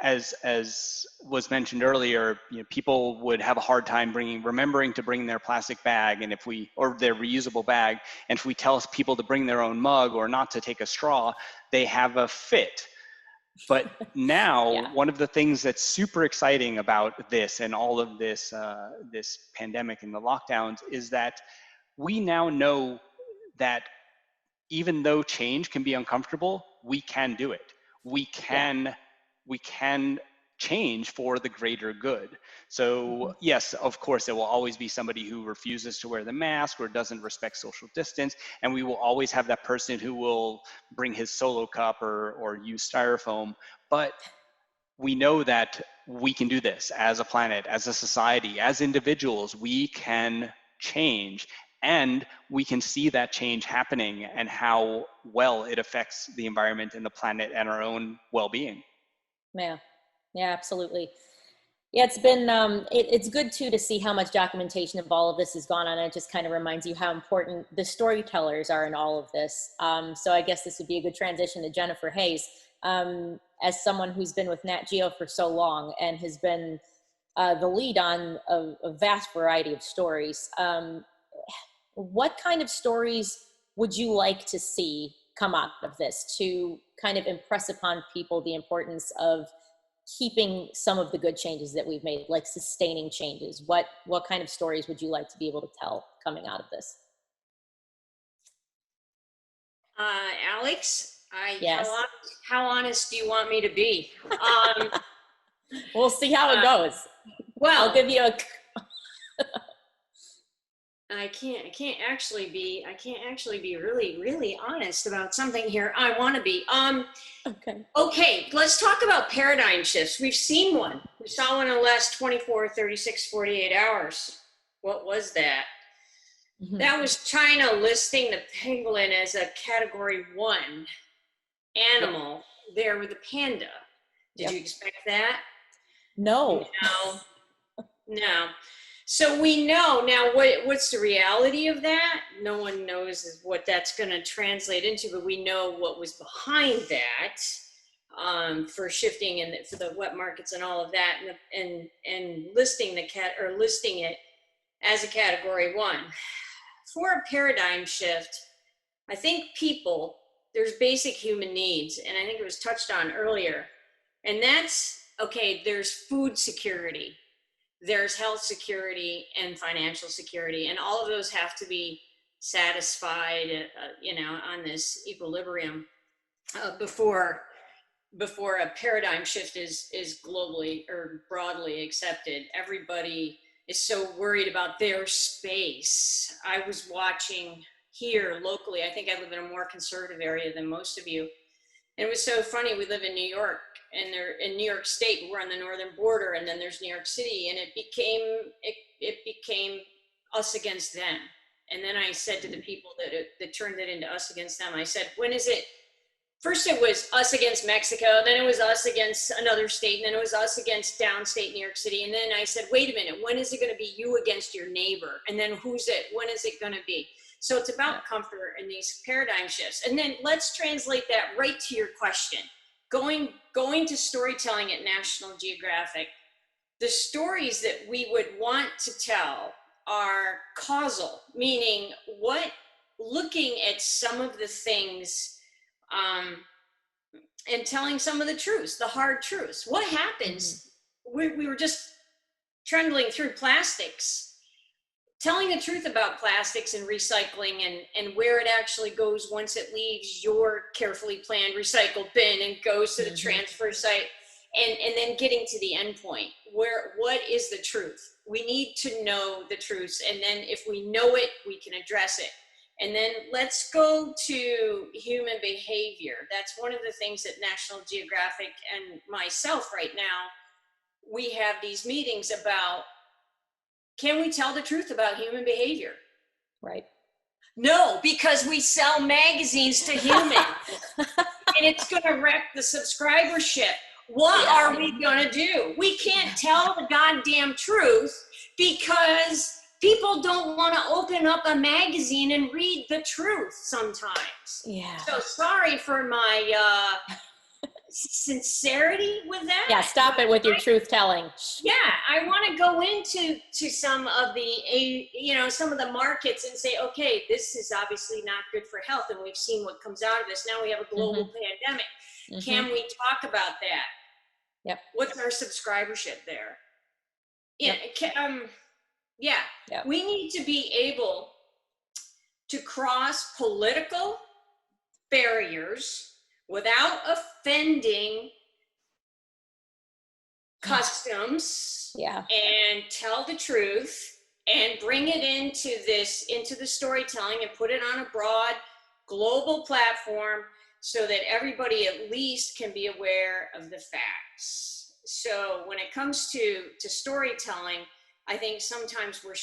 as was mentioned earlier, people would have a hard time remembering to bring their plastic bag, and or their reusable bag, and if we tell people to bring their own mug or not to take a straw, they have a fit. But now, Yeah. one of the things that's super exciting about this and all of this, this pandemic and the lockdowns is that we now know that even though change can be uncomfortable, we can do it. We can change for the greater good. So yes, of course, there will always be somebody who refuses to wear the mask or doesn't respect social distance. And we will always have that person who will bring his solo cup or use styrofoam. But we know that we can do this as a planet, as a society, as individuals. We can change, and we can see that change happening and how well it affects the environment and the planet and our own well-being. Yeah, absolutely. Yeah, it's been, it's good too to see how much documentation of all of this has gone on. It just kind of reminds you how important the storytellers are in all of this. So I guess this would be a good transition to Jennifer Hayes. As someone who's been with Nat Geo for so long and has been the lead on a vast variety of stories, what kind of stories would you like to see come out of this to kind of impress upon people the importance of keeping some of the good changes that we've made, like sustaining changes? What kind of stories would you like to be able to tell coming out of this? Alex, Yes. how honest do you want me to be? We'll see how it goes. Well, I'll give you a. I can't actually be really honest about something here. I want to be. Okay, let's talk about paradigm shifts. We've seen one. We saw one in the last 24, 36, 48 hours. What was that? That was China listing the pangolin as a category 1 animal there with the panda. Did you expect that? No. No. So we know now what's the reality of that? No one knows what that's going to translate into, but we know what was behind that for shifting and for the wet markets and all of that, and listing listing it as a category 1. For a paradigm shift, I think there's basic human needs, and I think it was touched on earlier, and that's, okay, there's food security, there's health security and financial security, and all of those have to be satisfied, on this equilibrium before a paradigm shift is globally or broadly accepted. Everybody is so worried about their space. I was watching here locally, I think I live in a more conservative area than most of you, and it was so funny. We live in New York, and they're in New York State, we're on the northern border, and then there's New York City, and it became us against them. And then I said to the people that turned it into us against them, I said, when is it? First it was us against Mexico, then it was us against another state, and then it was us against downstate New York City. And then I said, wait a minute, when is it gonna be you against your neighbor? And then when is it gonna be? So it's about comfort and these paradigm shifts. And then let's translate that right to your question. Going to storytelling at National Geographic, the stories that we would want to tell are causal, meaning looking at some of the things and telling some of the truths, the hard truths. What happens? We were just trundling through plastics, telling the truth about plastics and recycling and where it actually goes once it leaves your carefully planned recycle bin and goes to the transfer site, and then getting to the end point. What is the truth? We need to know the truths, and then if we know it, we can address it. And then let's go to human behavior. That's one of the things that National Geographic and myself right now, we have these meetings about, can we tell the truth about human behavior? Right. No, because we sell magazines to humans and it's going to wreck the subscribership. What are we going to do? We can't tell the goddamn truth because people don't want to open up a magazine and read the truth sometimes. Yeah. So sorry for my sincerity with that. Yeah, stop it with your truth telling. Yeah, I want to go into some of some of the markets and say, okay, this is obviously not good for health, and we've seen what comes out of this. Now we have a global pandemic. Can we talk about that? Yep. What's our subscribership there? Yeah. Yep. We need to be able to cross political barriers without offending customs, and tell the truth and bring it into the storytelling and put it on a broad global platform so that everybody at least can be aware of the facts. So when it comes to storytelling, I think sometimes we're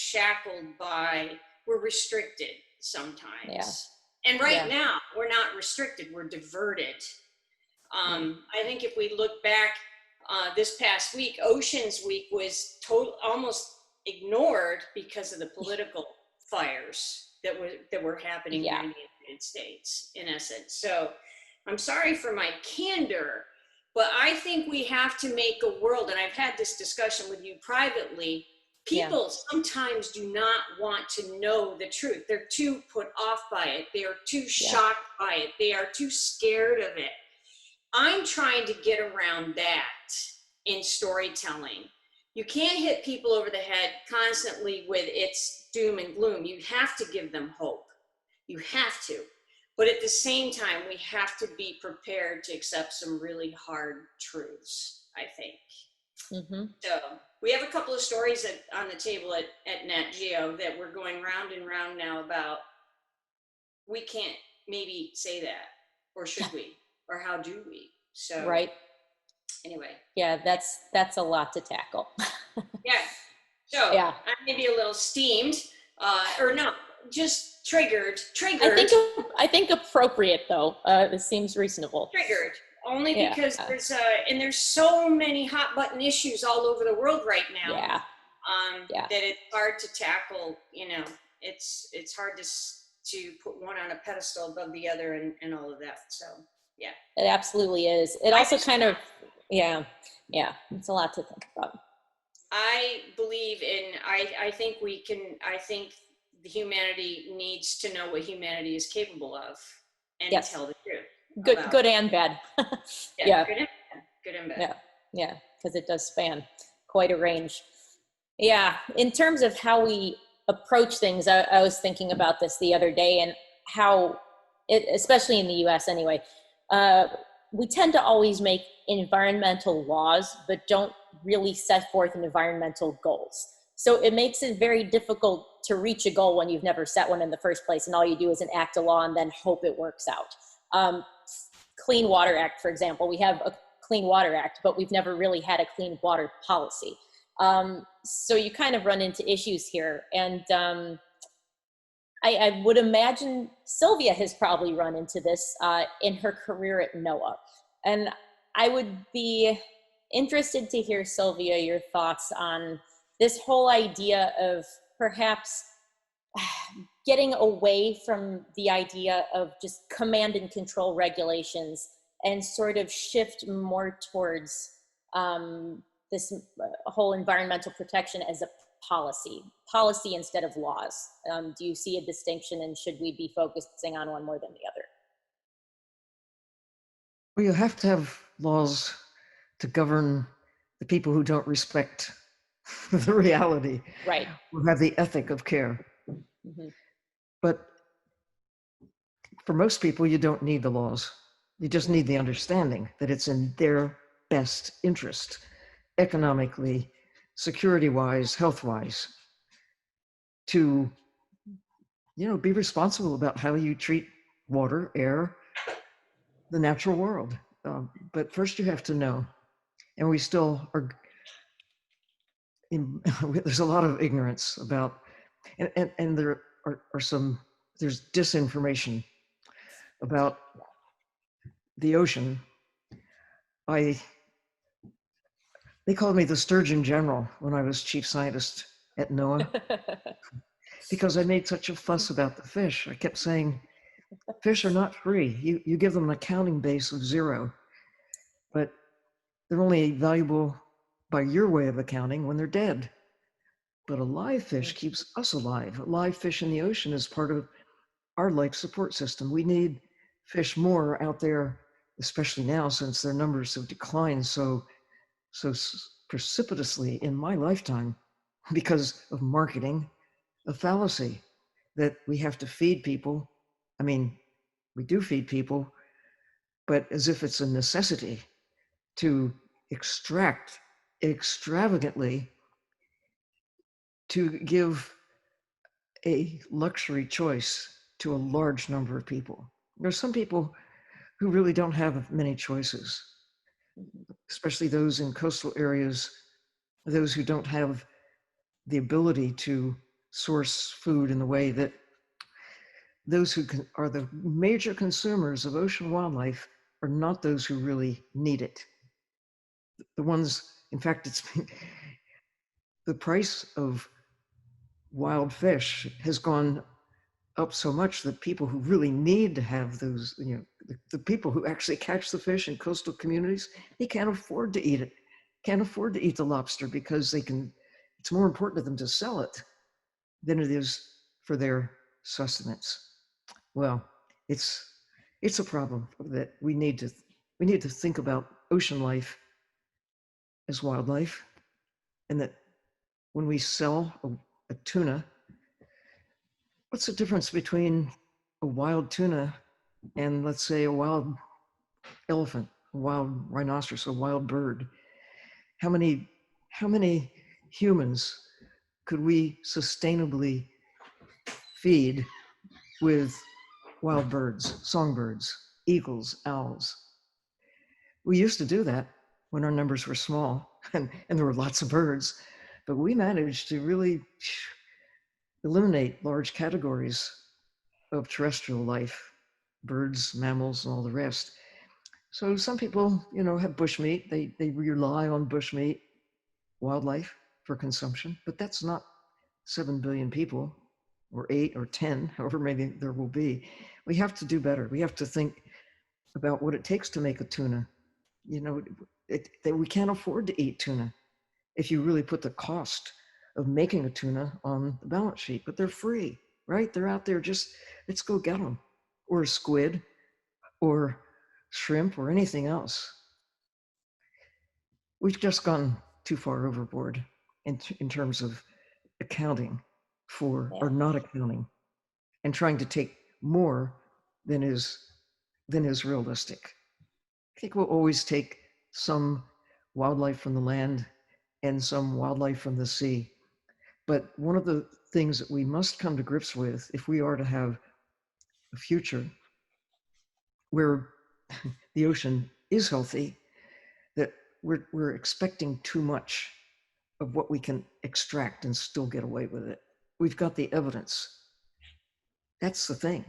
we're restricted sometimes. Yeah. And now we're not restricted, we're diverted. I think if we look back this past week, Oceans Week was almost ignored because of the political fires that were happening here in the United States, in essence. So I'm sorry for my candor, but I think we have to make a world, and I've had this discussion with you privately, people sometimes do not want to know the truth. They're too put off by it. They are too shocked by it. They are too scared of it. I'm trying to get around that in storytelling. You can't hit people over the head constantly with it's doom and gloom. You have to give them hope. You have to. But at the same time, we have to be prepared to accept some really hard truths, I think. So we have a couple of stories on the table at Nat Geo that we're going round and round now about, we can't maybe say that, or should we, or how do we? So anyway. Yeah, that's a lot to tackle. So I may be a little steamed, or no, just triggered. I think appropriate though. This seems reasonable. Triggered. Only because there's so many hot button issues all over the world right now. That it's hard to tackle. It's hard to put one on a pedestal above the other and all of that. So it absolutely is. It also kind of it's a lot to think about. I believe I think the humanity needs to know what humanity is capable of and tell the truth. Good and bad. Good and bad. Yeah, because it does span quite a range. Yeah, in terms of how we approach things, I was thinking about this the other day, and how, especially in the US anyway, we tend to always make environmental laws, but don't really set forth environmental goals. So it makes it very difficult to reach a goal when you've never set one in the first place, and all you do is enact a law and then hope it works out. Clean Water Act, for example, we have a Clean Water Act, but we've never really had a clean water policy. So you kind of run into issues here. And I would imagine Sylvia has probably run into this in her career at NOAA. And I would be interested to hear, Sylvia, your thoughts on this whole idea of perhaps getting away from the idea of just command and control regulations and sort of shift more towards this whole environmental protection as a policy instead of laws. Do you see a distinction, and should we be focusing on one more than the other? Well, you have to have laws to govern the people who don't respect the reality, right? Who have the ethic of care. But for most people, you don't need the laws. You just need the understanding that it's in their best interest, economically, security-wise, health-wise, to, be responsible about how you treat water, air, the natural world. But first you have to know, and we still are, there's a lot of ignorance about, and there are there's disinformation about the ocean. They called me the Sturgeon General when I was chief scientist at NOAA because I made such a fuss about the fish. I kept saying, fish are not free. You give them an accounting base of 0. but they're only valuable by your way of accounting when they're dead. But a live fish keeps us alive. A live fish in the ocean is part of our life support system. We need fish more out there, especially now since their numbers have declined so precipitously in my lifetime because of marketing, a fallacy that we have to feed people. I mean, we do feed people, but as if it's a necessity to extract extravagantly to give a luxury choice to a large number of people. There's some people who really don't have many choices, especially those in coastal areas, those who don't have the ability to source food in the way that those who are the major consumers of ocean wildlife are not those who really need it. The ones, in fact, it's the price of wild fish has gone up so much that people who really need to have those, the people who actually catch the fish in coastal communities, they can't afford to eat it, can't afford to eat the lobster because it's more important to them to sell it than it is for their sustenance. Well, it's a problem that we need to think about ocean life as wildlife, and that when we sell a tuna, what's the difference between a wild tuna and, let's say, a wild elephant, a wild rhinoceros, a wild bird? How many humans could we sustainably feed with wild birds, songbirds, eagles, owls? We used to do that when our numbers were small and there were lots of birds, but we managed to really eliminate large categories of terrestrial life, birds, mammals, and all the rest. So some people, have bushmeat. They rely on bushmeat, wildlife, for consumption, but that's not 7 billion people, or 8 or 10, however many there will be. We have to do better. We have to think about what it takes to make a tuna. We can't afford to eat tuna if you really put the cost of making a tuna on the balance sheet, but they're free, right? They're out there, just let's go get them. Or a squid, or shrimp, or anything else. We've just gone too far overboard in terms of accounting for, or not accounting, and trying to take more than is realistic. I think we'll always take some wildlife from the land and some wildlife from the sea. But one of the things that we must come to grips with, if we are to have a future where the ocean is healthy, that we're expecting too much of what we can extract and still get away with it. We've got the evidence. That's the thing.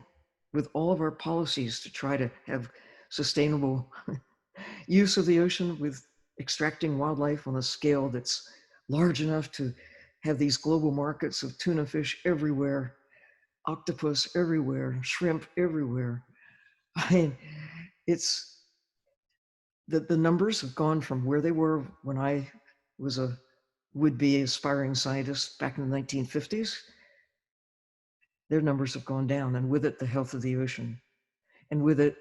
With all of our policies to try to have sustainable use of the ocean, with extracting wildlife on a scale that's large enough to have these global markets of tuna fish everywhere, octopus everywhere, shrimp everywhere. I mean, it's the numbers have gone from where they were when I was a would-be aspiring scientist back in the 1950s. Their numbers have gone down, and with it, the health of the ocean, and with it,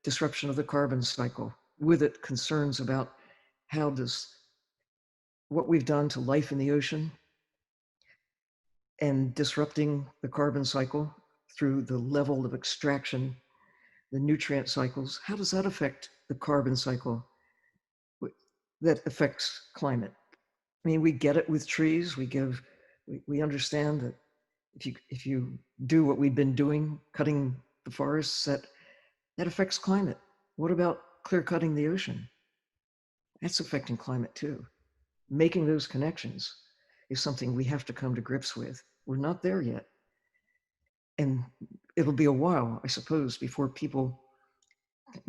disruption of the carbon cycle, with it, concerns about how does what we've done to life in the ocean and disrupting the carbon cycle through the level of extraction, the nutrient cycles, how does that affect the carbon cycle that affects climate? I mean, we get it with trees. We understand that if you do what we've been doing, cutting the forests, that affects climate. What about clear cutting the ocean? That's affecting climate too. Making those connections is something we have to come to grips with. We're not there yet. And it'll be a while, I suppose, before people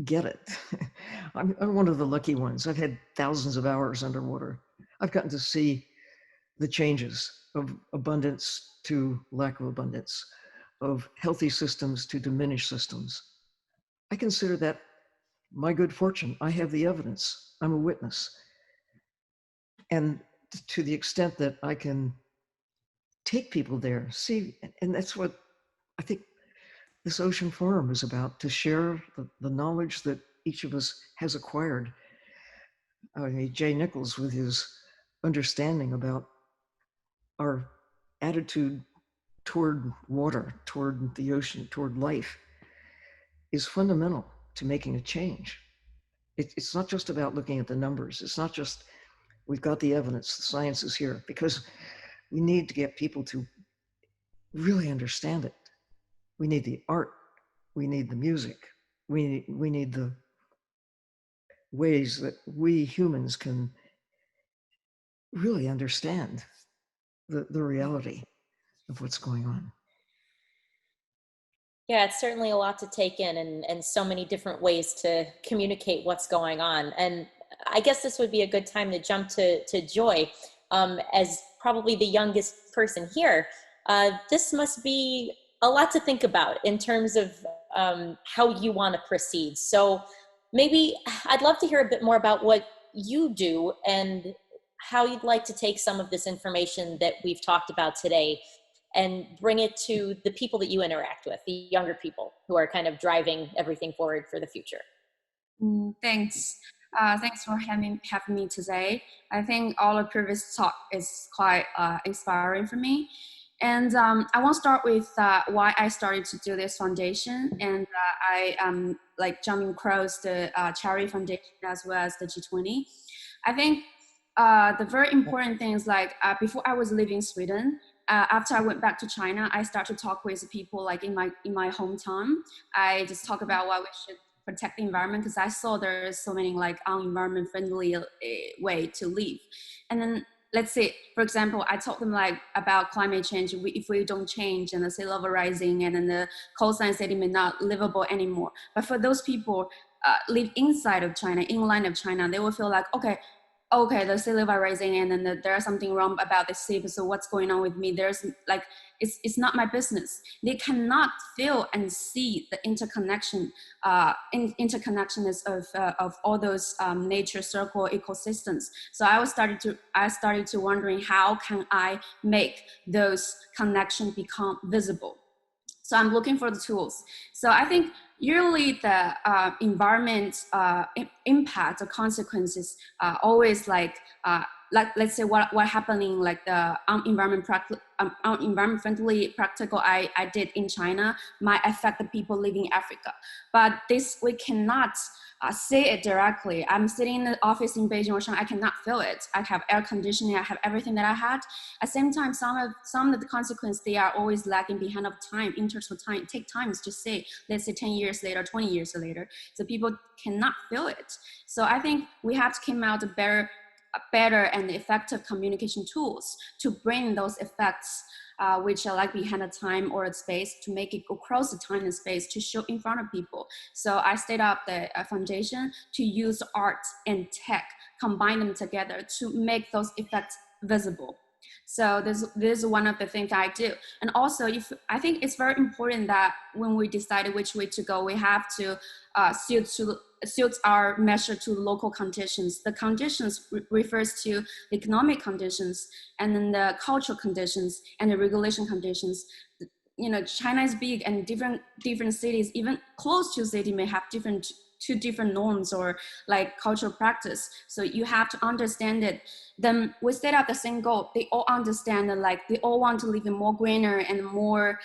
get it. I'm one of the lucky ones. I've had thousands of hours underwater. I've gotten to see the changes of abundance to lack of abundance, of healthy systems to diminished systems. I consider that my good fortune, I have the evidence. I'm a witness. And to the extent that I can take people there, see, and that's what I think this Ocean Forum is about, to share the knowledge that each of us has acquired. I mean, Jay Nichols, with his understanding about our attitude toward water, toward the ocean, toward life, is fundamental to making a change. It's not just about looking at the numbers. It's not just, we've got the evidence, the science is here, because we need to get people to really understand it. We need the art, we need the music, we need the ways that we humans can really understand the reality of what's going on. Yeah, it's certainly a lot to take in, and so many different ways to communicate what's going on. And I guess this would be a good time to jump to Joy. As probably the youngest person here, this must be a lot to think about in terms of how you want to proceed. So maybe I'd love to hear a bit more about what you do and how you'd like to take some of this information that we've talked about today and bring it to the people that you interact with, the younger people who are kind of driving everything forward for the future. Thanks. Thanks for having me today. I think all the previous talk is quite inspiring for me. And I want to start with why I started to do this foundation. And I like jumping across the charity foundation as well as the G20. I think the very important thing is like before I was living in Sweden, after I went back to China, I started to talk with people like in my hometown. I just talk about why we should protect the environment, because I saw there's so many like environment friendly way to live. And then let's say, for example, I told them like about climate change. If we don't change, and the sea level rising, and then the coastline city may not livable anymore. But for those people live inside of China, inland of China, they will feel like, okay, the sea level rising, and then there's something wrong about the sea. So what's going on with me? There's like, it's not my business. They cannot feel and see the interconnectedness of all those nature circle ecosystems. So I started to wondering, how can I make those connections become visible? So I'm looking for the tools. So I think usually the environment impact or consequences always like let's say what happening like the environment friendly practical I did in China might affect the people living in Africa. But this, we cannot say it directly. I'm sitting in the office in Beijing or Shanghai, I cannot feel it. I have air conditioning, I have everything that I had. At the same time, some of the consequences, they are always lagging behind of time, in terms of time. It takes time to say, let's say 10 years later, 20 years later. So people cannot feel it. So I think we have to come out better and effective communication tools to bring those effects which are like behind the time or the space, to make it go across the time and space, to show in front of people. So I set up the foundation to use art and tech, combine them together to make those effects visible. So this is one of the things I do. And also, I think it's very important that when we decide which way to go, we have to suit our measure to local conditions. The conditions refers to the economic conditions, and then the cultural conditions, and the regulation conditions. You know, China is big, and different cities, even close to city, may have two different norms or like cultural practice. So you have to understand it. Then we set up the same goal. They all understand that, like, they all want to live in more greener and more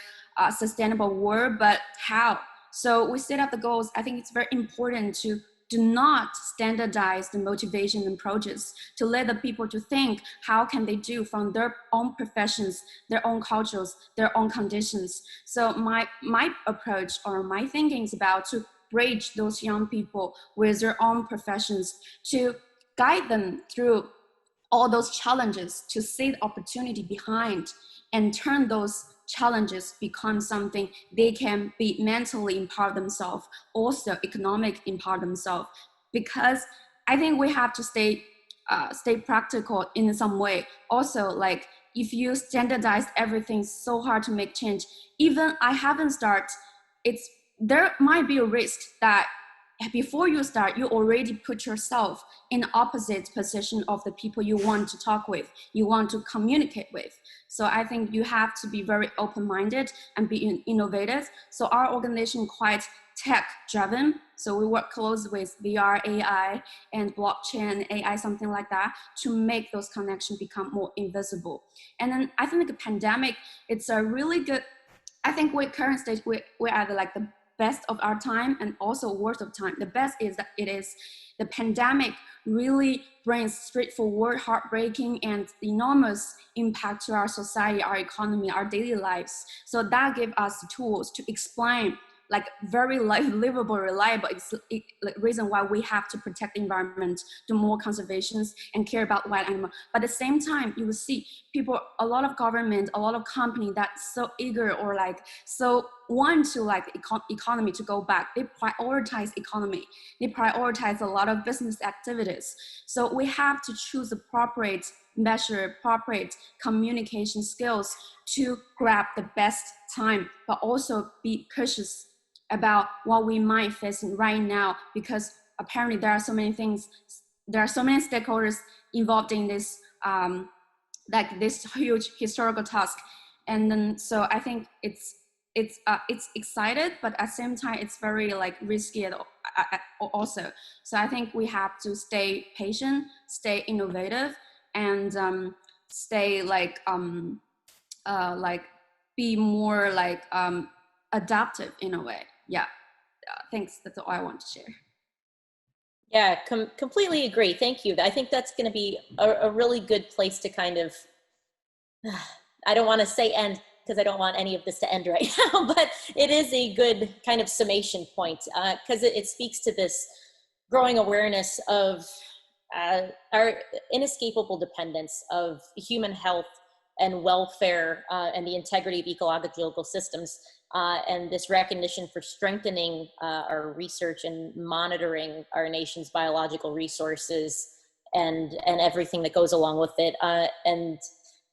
sustainable world, but how? So we set up the goals. I think it's very important to do not standardize the motivation and approaches, to let the people to think how can they do from their own professions, their own cultures, their own conditions. So my approach or my thinking is about to bridge those young people with their own professions, to guide them through all those challenges, to see the opportunity behind and turn those challenges become something they can be mentally empower themselves, also economic empower themselves. Because I think we have to stay practical in some way. Also, like, if you standardize everything, so hard to make change. Even I haven't started, there might be a risk that before you start, you already put yourself in opposite position of the people you want to talk with, you want to communicate with. So I think you have to be very open-minded and be innovative. So our organization quite tech-driven. So we work closely with VR, AI, and blockchain, AI, something like that, to make those connections become more invisible. And then I think the pandemic, it's a really good, I think we're current stage, we're at the best of our time and also worst of time. The best is that the pandemic really brings straightforward, heartbreaking, and enormous impact to our society, our economy, our daily lives. So that gives us the tools to explain very livable, reliable reason why we have to protect the environment, do more conservations, and care about wild animals. But at the same time, you will see people, a lot of government, a lot of company that's so eager or so want to economy to go back. They prioritize economy. They prioritize a lot of business activities. So we have to choose the appropriate measure, appropriate communication skills to grab the best time, but also be cautious about what we might face right now, because apparently there are so many things, there are so many stakeholders involved in this, this huge historical task. And then, so I think it's excited, but at the same time, it's very risky also. So I think we have to stay patient, stay innovative, and stay be more adaptive in a way. Yeah, thanks. That's all I want to share. Yeah, completely agree. Thank you. I think that's going to be a really good place to kind of, I don't want to say end because I don't want any of this to end right now, but it is a good kind of summation point because it speaks to this growing awareness of our inescapable dependence of human health and welfare and the integrity of ecological systems, and this recognition for strengthening our research and monitoring our nation's biological resources and everything that goes along with it. And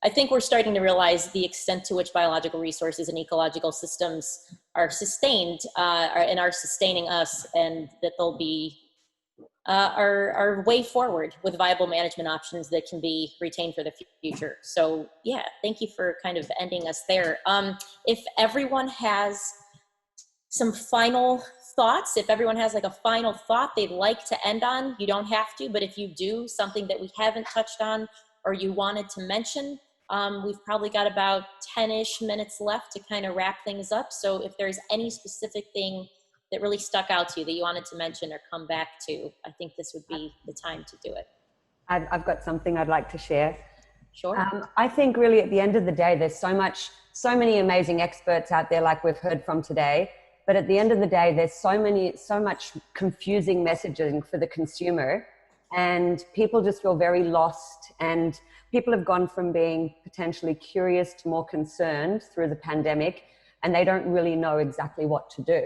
I think we're starting to realize the extent to which biological resources and ecological systems are sustained and are sustaining us, and that they'll be our way forward with viable management options that can be retained for the future. So yeah, thank you for kind of ending us there. If everyone has some final thoughts, if everyone has a final thought they'd like to end on, you don't have to, but if you do, something that we haven't touched on or you wanted to mention, we've probably got about 10-ish minutes left to kind of wrap things up. So if there's any specific thing that really stuck out to you that you wanted to mention or come back to, I think this would be the time to do it. I've got something I'd like to share. Sure. I think really at the end of the day, there's so many amazing experts out there like we've heard from today, but at the end of the day, there's so much confusing messaging for the consumer, and people just feel very lost, and people have gone from being potentially curious to more concerned through the pandemic, and they don't really know exactly what to do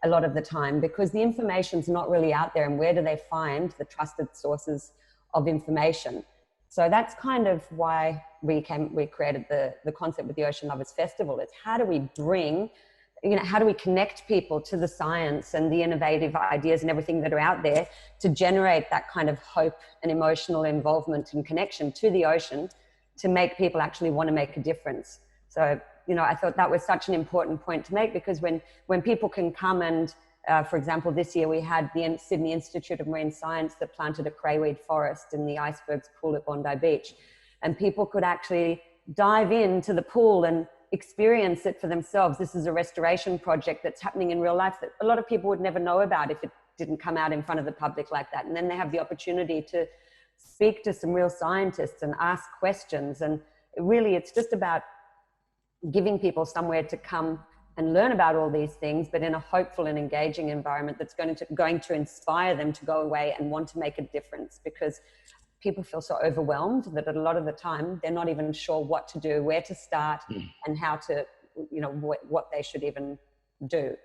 a lot of the time because the information's not really out there, and where do they find the trusted sources of information? So that's kind of why we created the concept with the Ocean Lovers Festival. It's how do we bring, how do we connect people to the science and the innovative ideas and everything that are out there to generate that kind of hope and emotional involvement and connection to the ocean to make people actually want to make a difference. So I thought that was such an important point to make, because when people can come and, for example, this year we had the Sydney Institute of Marine Science that planted a crayweed forest in the icebergs pool at Bondi Beach, and people could actually dive into the pool and experience it for themselves. This is a restoration project that's happening in real life that a lot of people would never know about if it didn't come out in front of the public like that. And then they have the opportunity to speak to some real scientists and ask questions. And really, it's just about giving people somewhere to come and learn about all these things, but in a hopeful and engaging environment that's going to inspire them to go away and want to make a difference, because people feel so overwhelmed that a lot of the time they're not even sure what to do, where to start, and how to, what they should even do.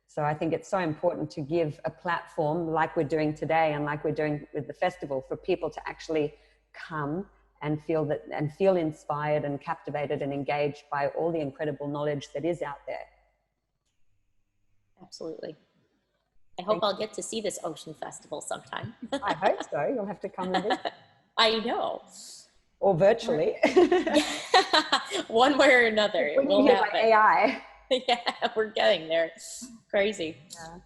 So I think it's so important to give a platform like we're doing today and like we're doing with the festival for people to actually come and feel inspired and captivated and engaged by all the incredible knowledge that is out there. Absolutely. I hope I'll get to see this ocean festival sometime. I hope so. You'll have to come and visit. I know. Or virtually. One way or another. It When will you hear by happen. AI. Yeah, we're getting there. Crazy. Yeah.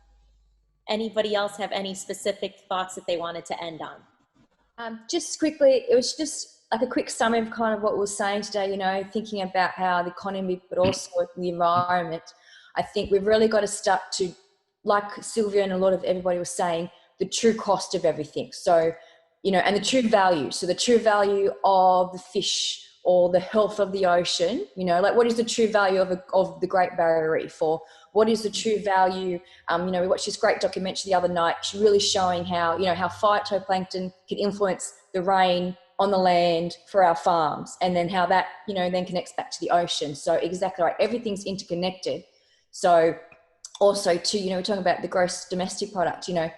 Anybody else have any specific thoughts that they wanted to end on? Just quickly, it was just like a quick summary of kind of what we were saying today, you know, thinking about how the economy, but also the environment. I think we've really got to start to, like Sylvia and a lot of everybody was saying, the true cost of everything. So, you know, and the true value. So the true value of the fish or the health of the ocean, you know, like what is the true value of the Great Barrier Reef, or what is the true value, you know, we watched this great documentary the other night, really showing how, you know, how phytoplankton can influence the rain on the land for our farms, and then how that, you know, then connects back to the ocean. So exactly right, everything's interconnected. So also too, you know, we're talking about the gross domestic product, you know,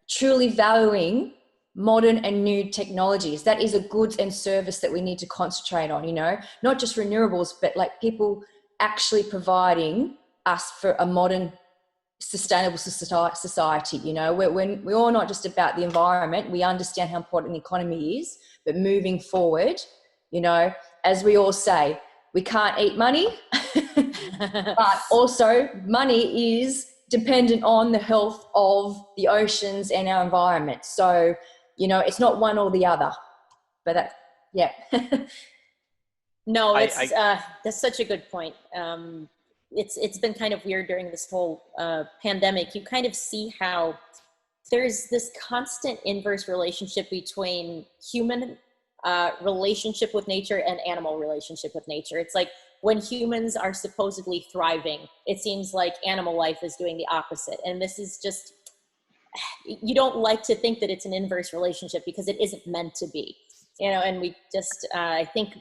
truly valuing modern and new technologies. That is a goods and service that we need to concentrate on, you know, not just renewables, but like people actually providing us for a modern, sustainable society. You know, we're all not just about the environment. We understand how important the economy is, but moving forward, you know, as we all say, we can't eat money, but also money is dependent on the health of the oceans and our environment. So, you know, it's not one or the other, but that, yeah. No, that's such a good point. It's been kind of weird during this whole pandemic. You kind of see how there's this constant inverse relationship between human relationship with nature and animal relationship with nature. It's like when humans are supposedly thriving, it seems like animal life is doing the opposite. And this is just, you don't like to think that it's an inverse relationship because it isn't meant to be, you know. And we just, I think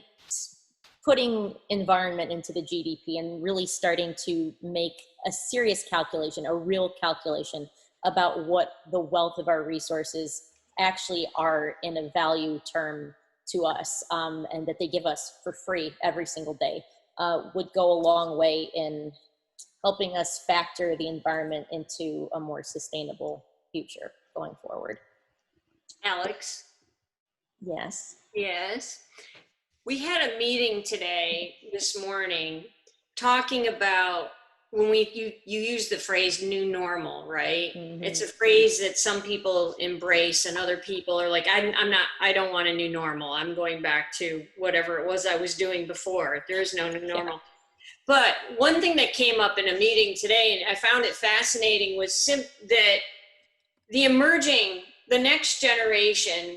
putting environment into the GDP and really starting to make a serious calculation, a real calculation about what the wealth of our resources actually are in a value term to us, and that they give us for free every single day, would go a long way in helping us factor the environment into a more sustainable future going forward. Alex? Yes. Yes. We had a meeting this morning, talking about when you use the phrase new normal, right? Mm-hmm. It's a phrase that some people embrace and other people are like, I don't want a new normal. I'm going back to whatever it was I was doing before. There is no new normal. Yeah. But one thing that came up in a meeting today, and I found it fascinating, was that the next generation,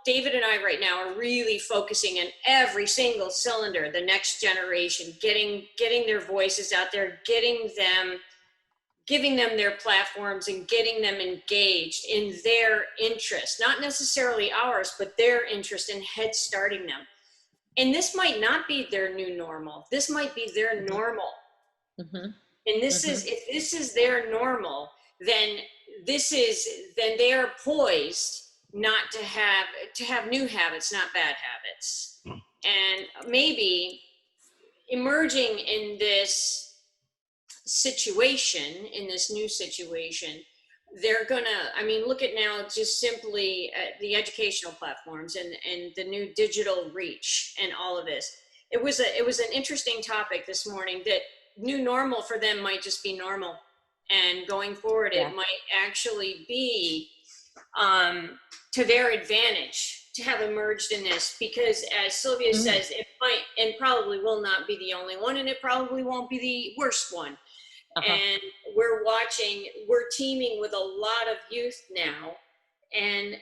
David and I right now are really focusing in every single cylinder, the next generation, getting their voices out there, giving them their platforms and getting them engaged in their interest, not necessarily ours, but their interest in head starting them. And this might not be their new normal. This might be their normal. Mm-hmm. And this is, if this is their normal, then they are poised not to have new habits, not bad habits. And maybe emerging in this situation, in this new situation, they're gonna, I mean, look at now just simply the educational platforms and the new digital reach and all of this. It was an interesting topic this morning, that new normal for them might just be normal. And going forward, it might actually be to their advantage to have emerged in this, because as Sylvia says, it might and probably will not be the only one, and it probably won't be the worst one. And we're teaming with a lot of youth now, and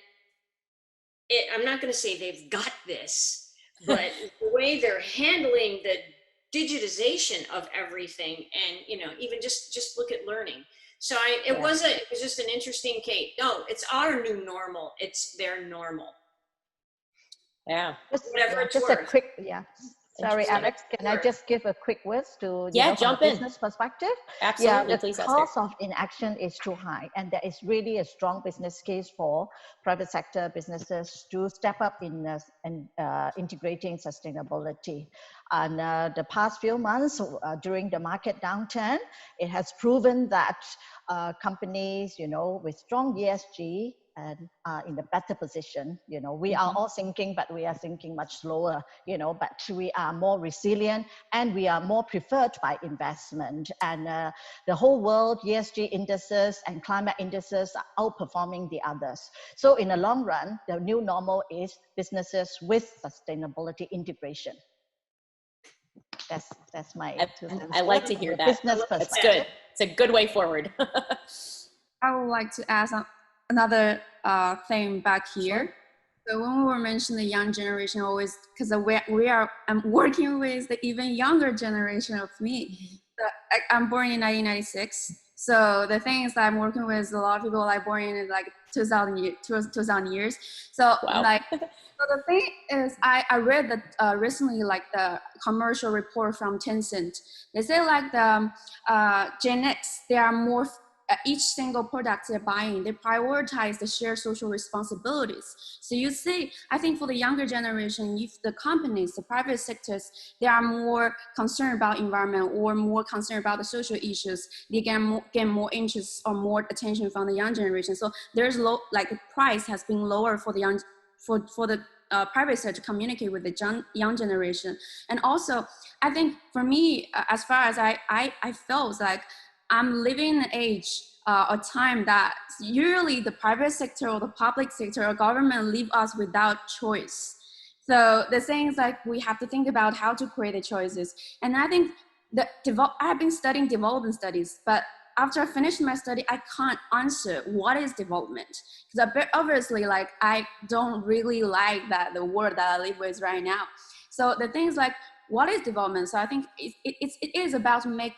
I'm not going to say they've got this, but the way they're handling the digitization of everything, and even just look at learning. So it was just an interesting case. No, it's our new normal. It's their normal. Yeah. Just a quick, Sorry, Interesting. Alex, can I just give a quick word to, Yeah, from jump a in. business perspective? Absolutely, Yeah, please, the Esther. cost of inaction is too high, and there is really a strong business case for private sector businesses to step up in integrating sustainability. And the past few months during the market downturn, it has proven that companies, with strong ESG and are in a better position. We are all thinking, but we are thinking much slower, but we are more resilient and we are more preferred by investment. And the whole world ESG indices and climate indices are outperforming the others. So in the long run, the new normal is businesses with sustainability integration. That's my two cents. I like to hear that. Business That's perspective. good. It's a good way forward. I would like to add another thing back here. So when we were mentioning the young generation, always because I'm working with the even younger generation of me. So I'm born in 1996. So the thing is that I'm working with a lot of people like born in like 2000 years. So Wow. So the thing is, I read that recently, like the commercial report from Tencent. They say like the Gen X, they are more, each single product they're buying, they prioritize the shared social responsibilities. So you see, I think for the younger generation, if the companies, the private sectors, they are more concerned about environment or more concerned about the social issues, they get more interest or more attention from the young generation. So there's like the price has been lower for the young, for the private sector to communicate with the young generation. And also, I think for me, as far as I felt like I'm living in an age, a time that usually the private sector or the public sector or government leave us without choice. So the thing is like we have to think about how to create the choices. And I think I've been studying development studies, but after I finished my study, I can't answer what is development. Because obviously, like, I don't really like the word that I live with right now. So the thing is like, what is development? So I think it is about to make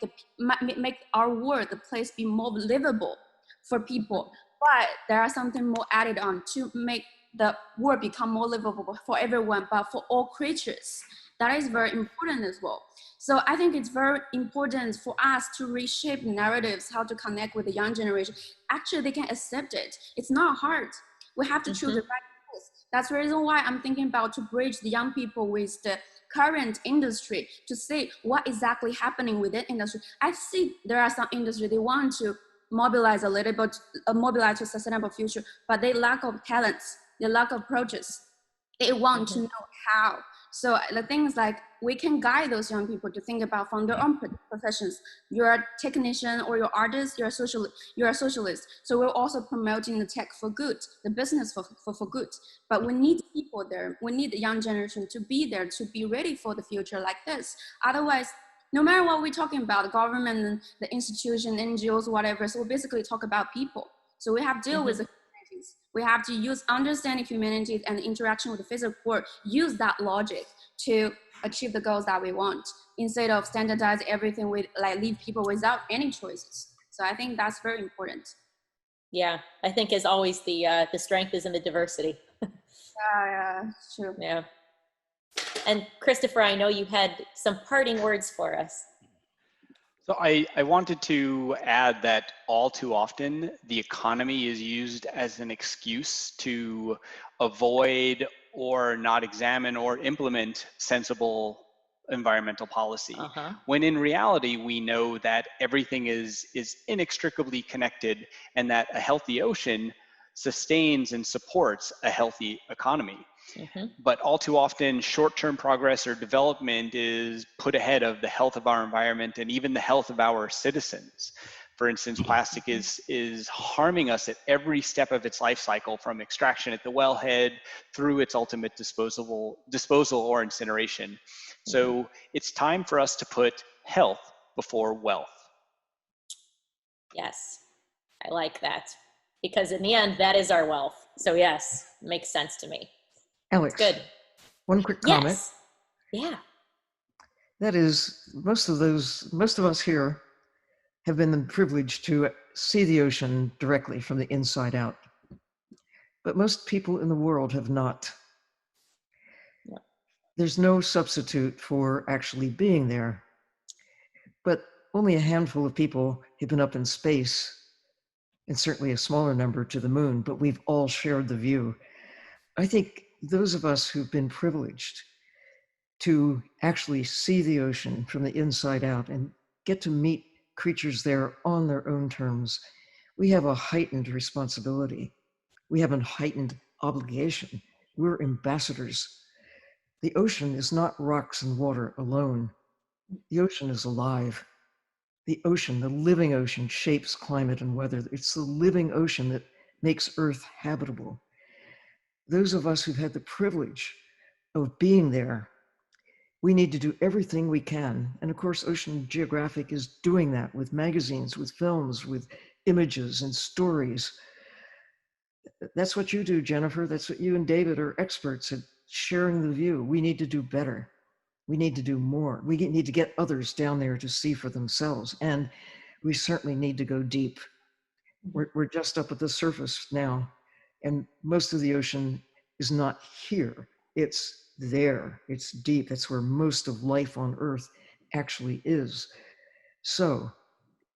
our world, the place, be more livable for people. But there are something more added on to make the world become more livable for everyone, but for all creatures. That is very important as well. So I think it's very important for us to reshape narratives, how to connect with the young generation. Actually, they can accept it. It's not hard. We have to choose the right course. That's the reason why I'm thinking about to bridge the young people with the current industry to see what exactly happening with the industry. I see there are some industry, they want to mobilize a little bit, mobilize to a sustainable future, but they lack of talents, they lack of approaches. They want to know how. So the thing is like, we can guide those young people to think about from their own professions. You're a technician or you're artist, you're a socialist. So we're also promoting the tech for good, the business for good. But we need people there. We need the young generation to be there, to be ready for the future like this. Otherwise, no matter what we're talking about, the government, and the institution, NGOs, whatever, so we basically talk about people. So we have to deal with the humanities. We have to understanding humanities and interaction with the physical world, use that logic to achieve the goals that we want, instead of standardize everything with, like, leave people without any choices. So I think that's very important. Yeah, I think as always, the strength is in the diversity. Yeah, true. Yeah. And Christopher, I know you had some parting words for us. So I wanted to add that all too often, the economy is used as an excuse to avoid or not examine or implement sensible environmental policy. When in reality, we know that everything is inextricably connected, and that a healthy ocean sustains and supports a healthy economy. But all too often, short-term progress or development is put ahead of the health of our environment and even the health of our citizens. For instance, plastic is harming us at every step of its life cycle, from extraction at the wellhead through its ultimate disposal or incineration. So it's time for us to put health before wealth. Yes, I like that. Because in the end, that is our wealth. So yes, makes sense to me. Alex, good. One quick comment. Yes. Yeah. That is, most of us here have been privileged to see the ocean directly from the inside out. But most people in the world have not. Yeah. there's no substitute for actually being there. But only a handful of people have been up in space, and certainly a smaller number to the moon, but we've all shared the view. I think those of us who've been privileged to actually see the ocean from the inside out and get to meet creatures there on their own terms, we have a heightened responsibility. We have a heightened obligation. We're ambassadors. The ocean is not rocks and water alone. The ocean is alive. The ocean, the living ocean, shapes climate and weather. It's the living ocean that makes Earth habitable. Those of us who've had the privilege of being there, we need to do everything we can. And of course, Ocean Geographic is doing that with magazines, with films, with images and stories. That's what you do, Jennifer. That's what you and David are experts at sharing the view. We need to do better. We need to do more. We need to get others down there to see for themselves. And we certainly need to go deep. We're just up at the surface now. And most of the ocean is not here. It's there. It's deep. That's where most of life on Earth actually is. So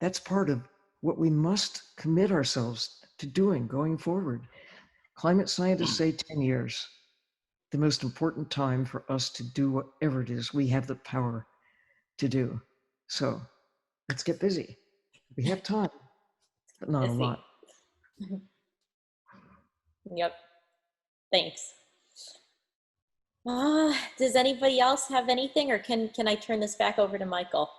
that's part of what we must commit ourselves to doing going forward. Climate scientists say 10 years. The most important time for us to do whatever it is we have the power to do. So let's get busy. We have time, but not a lot. Yep. Thanks. Does anybody else have anything, or can I turn this back over to Michael?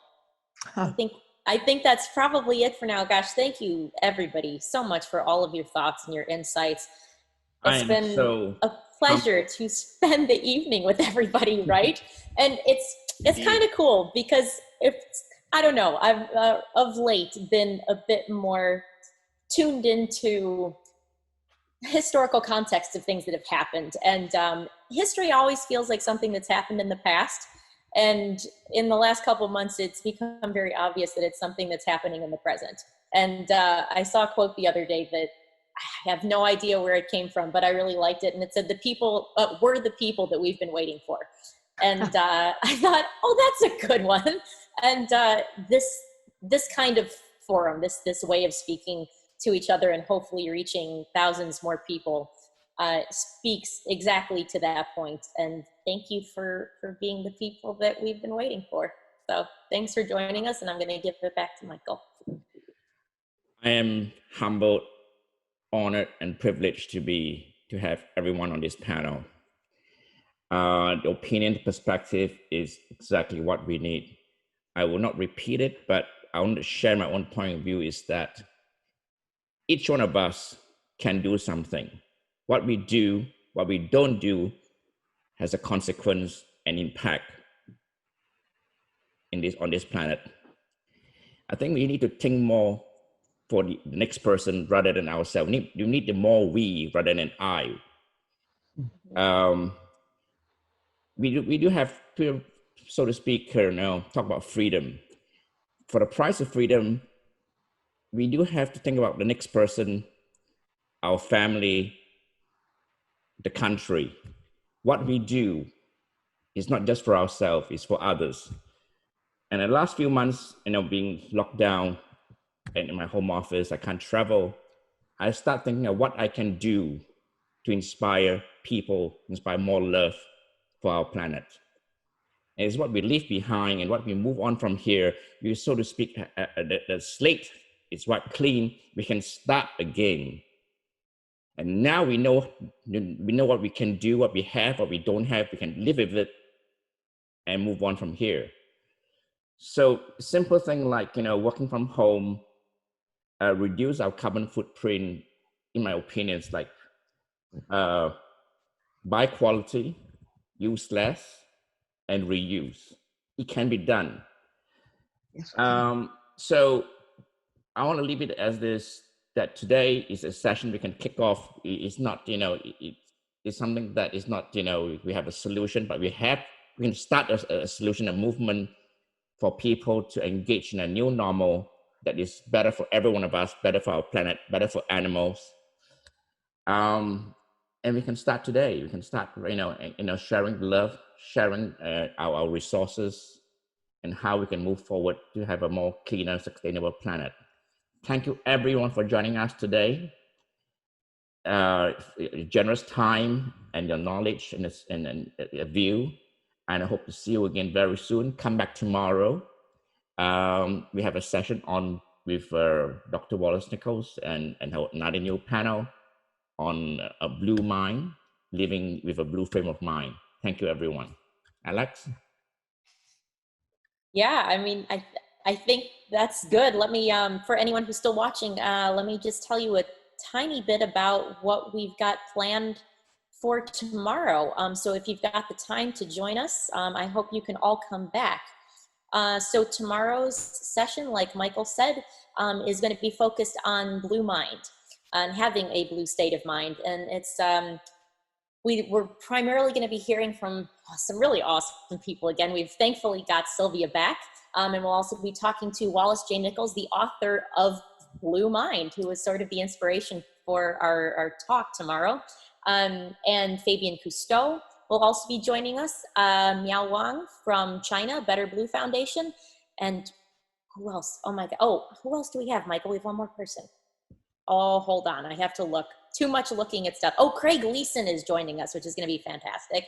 I think that's probably it for now. Gosh, thank you everybody so much for all of your thoughts and your insights. It's been a pleasure to spend the evening with everybody, right? And it's kind of cool because I don't know, I've of late been a bit more tuned into historical context of things that have happened. And history always feels like something that's happened in the past. And in the last couple of months, it's become very obvious that it's something that's happening in the present. And I saw a quote the other day that I have no idea where it came from, but I really liked it. And it said, we're the people that we've been waiting for. And I thought, oh, that's a good one. And this kind of forum, this way of speaking to each other and hopefully reaching thousands more people speaks exactly to that point. And thank you for being the people that we've been waiting for. So thanks for joining us, and I'm going to give it back to Michael. I am humbled, honored, and privileged to have everyone on this panel. The opinion, perspective is exactly what we need. I will not repeat it, but I want to share my own point of view is that each one of us can do something. What we do, what we don't do has a consequence and impact on this planet. I think we need to think more for the next person rather than ourselves. You need the more we rather than I. We do have to, so to speak, talk about freedom. For the price of freedom, we do have to think about the next person, our family, the country. What we do is not just for ourselves, it's for others. And in the last few months, being locked down and in my home office, I can't travel. I start thinking of what I can do to inspire people, inspire more love for our planet. And it's what we leave behind and what we move on from here. We, so to speak, the slate is wiped clean. We can start again. And now we know what we can do, what we have, what we don't have. We can live with it and move on from here. So simple thing like, working from home, reduce our carbon footprint, in my opinion, is like buy quality, use less, and reuse. It can be done. Yes, so I want to leave it as this, that today is a session we can kick off. It's not, it's something that is not, we have a solution, but we can start a solution, a movement for people to engage in a new normal that is better for every one of us, better for our planet, better for animals. And we can start today. We can start, sharing love, sharing our resources, and how we can move forward to have a more cleaner, sustainable planet. Thank you everyone for joining us today. Generous time and your knowledge and a view. And I hope to see you again very soon. Come back tomorrow. We have a session with Dr. Wallace Nichols and another new panel on a blue mind, living with a blue frame of mind. Thank you, everyone. Alex? Yeah, I mean, I think that's good. Let me, for anyone who's still watching, let me just tell you a tiny bit about what we've got planned for tomorrow. So if you've got the time to join us, I hope you can all come back. So tomorrow's session, like Michael said, is going to be focused on blue mind and having a blue state of mind. And it's, we're primarily going to be hearing from some really awesome people. Again, we've thankfully got Sylvia back, and we'll also be talking to Wallace J. Nichols, the author of Blue Mind, who is sort of the inspiration for our talk tomorrow. And Fabian Cousteau will also be joining us, Miao Wang from China, Better Blue Foundation, and who else? Oh my God. Oh, who else do we have, Michael? We have one more person. Oh, hold on. I have to look. Too much looking at stuff. Oh, Craig Leeson is joining us, which is going to be fantastic,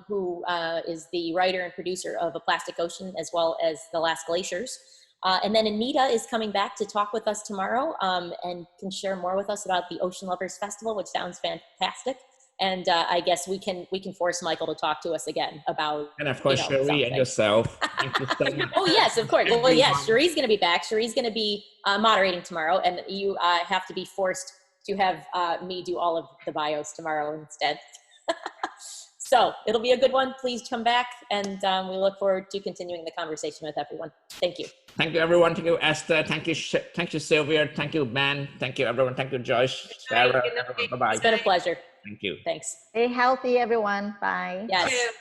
who is the writer and producer of A Plastic Ocean, as well as The Last Glaciers. And then Anita is coming back to talk with us tomorrow and can share more with us about the Ocean Lovers Festival, which sounds fantastic. And I guess we can force Michael to talk to us again about, and of course, Sheree and yourself. Thank you so much. Oh yes, of course. Well, yes, Sheree's going to be back. Sheree's going to be moderating tomorrow, and you have to be forced to have me do all of the bios tomorrow instead. So it'll be a good one. Please come back, and we look forward to continuing the conversation with everyone. Thank you. Thank you, everyone. Thank you, Esther. Thank you, Sylvia. Thank you, Ben. Thank you, everyone. Thank you, Joyce, Sarah. Bye-bye. It's been a pleasure. Thank you. Thanks. Stay healthy, everyone. Bye. Yes.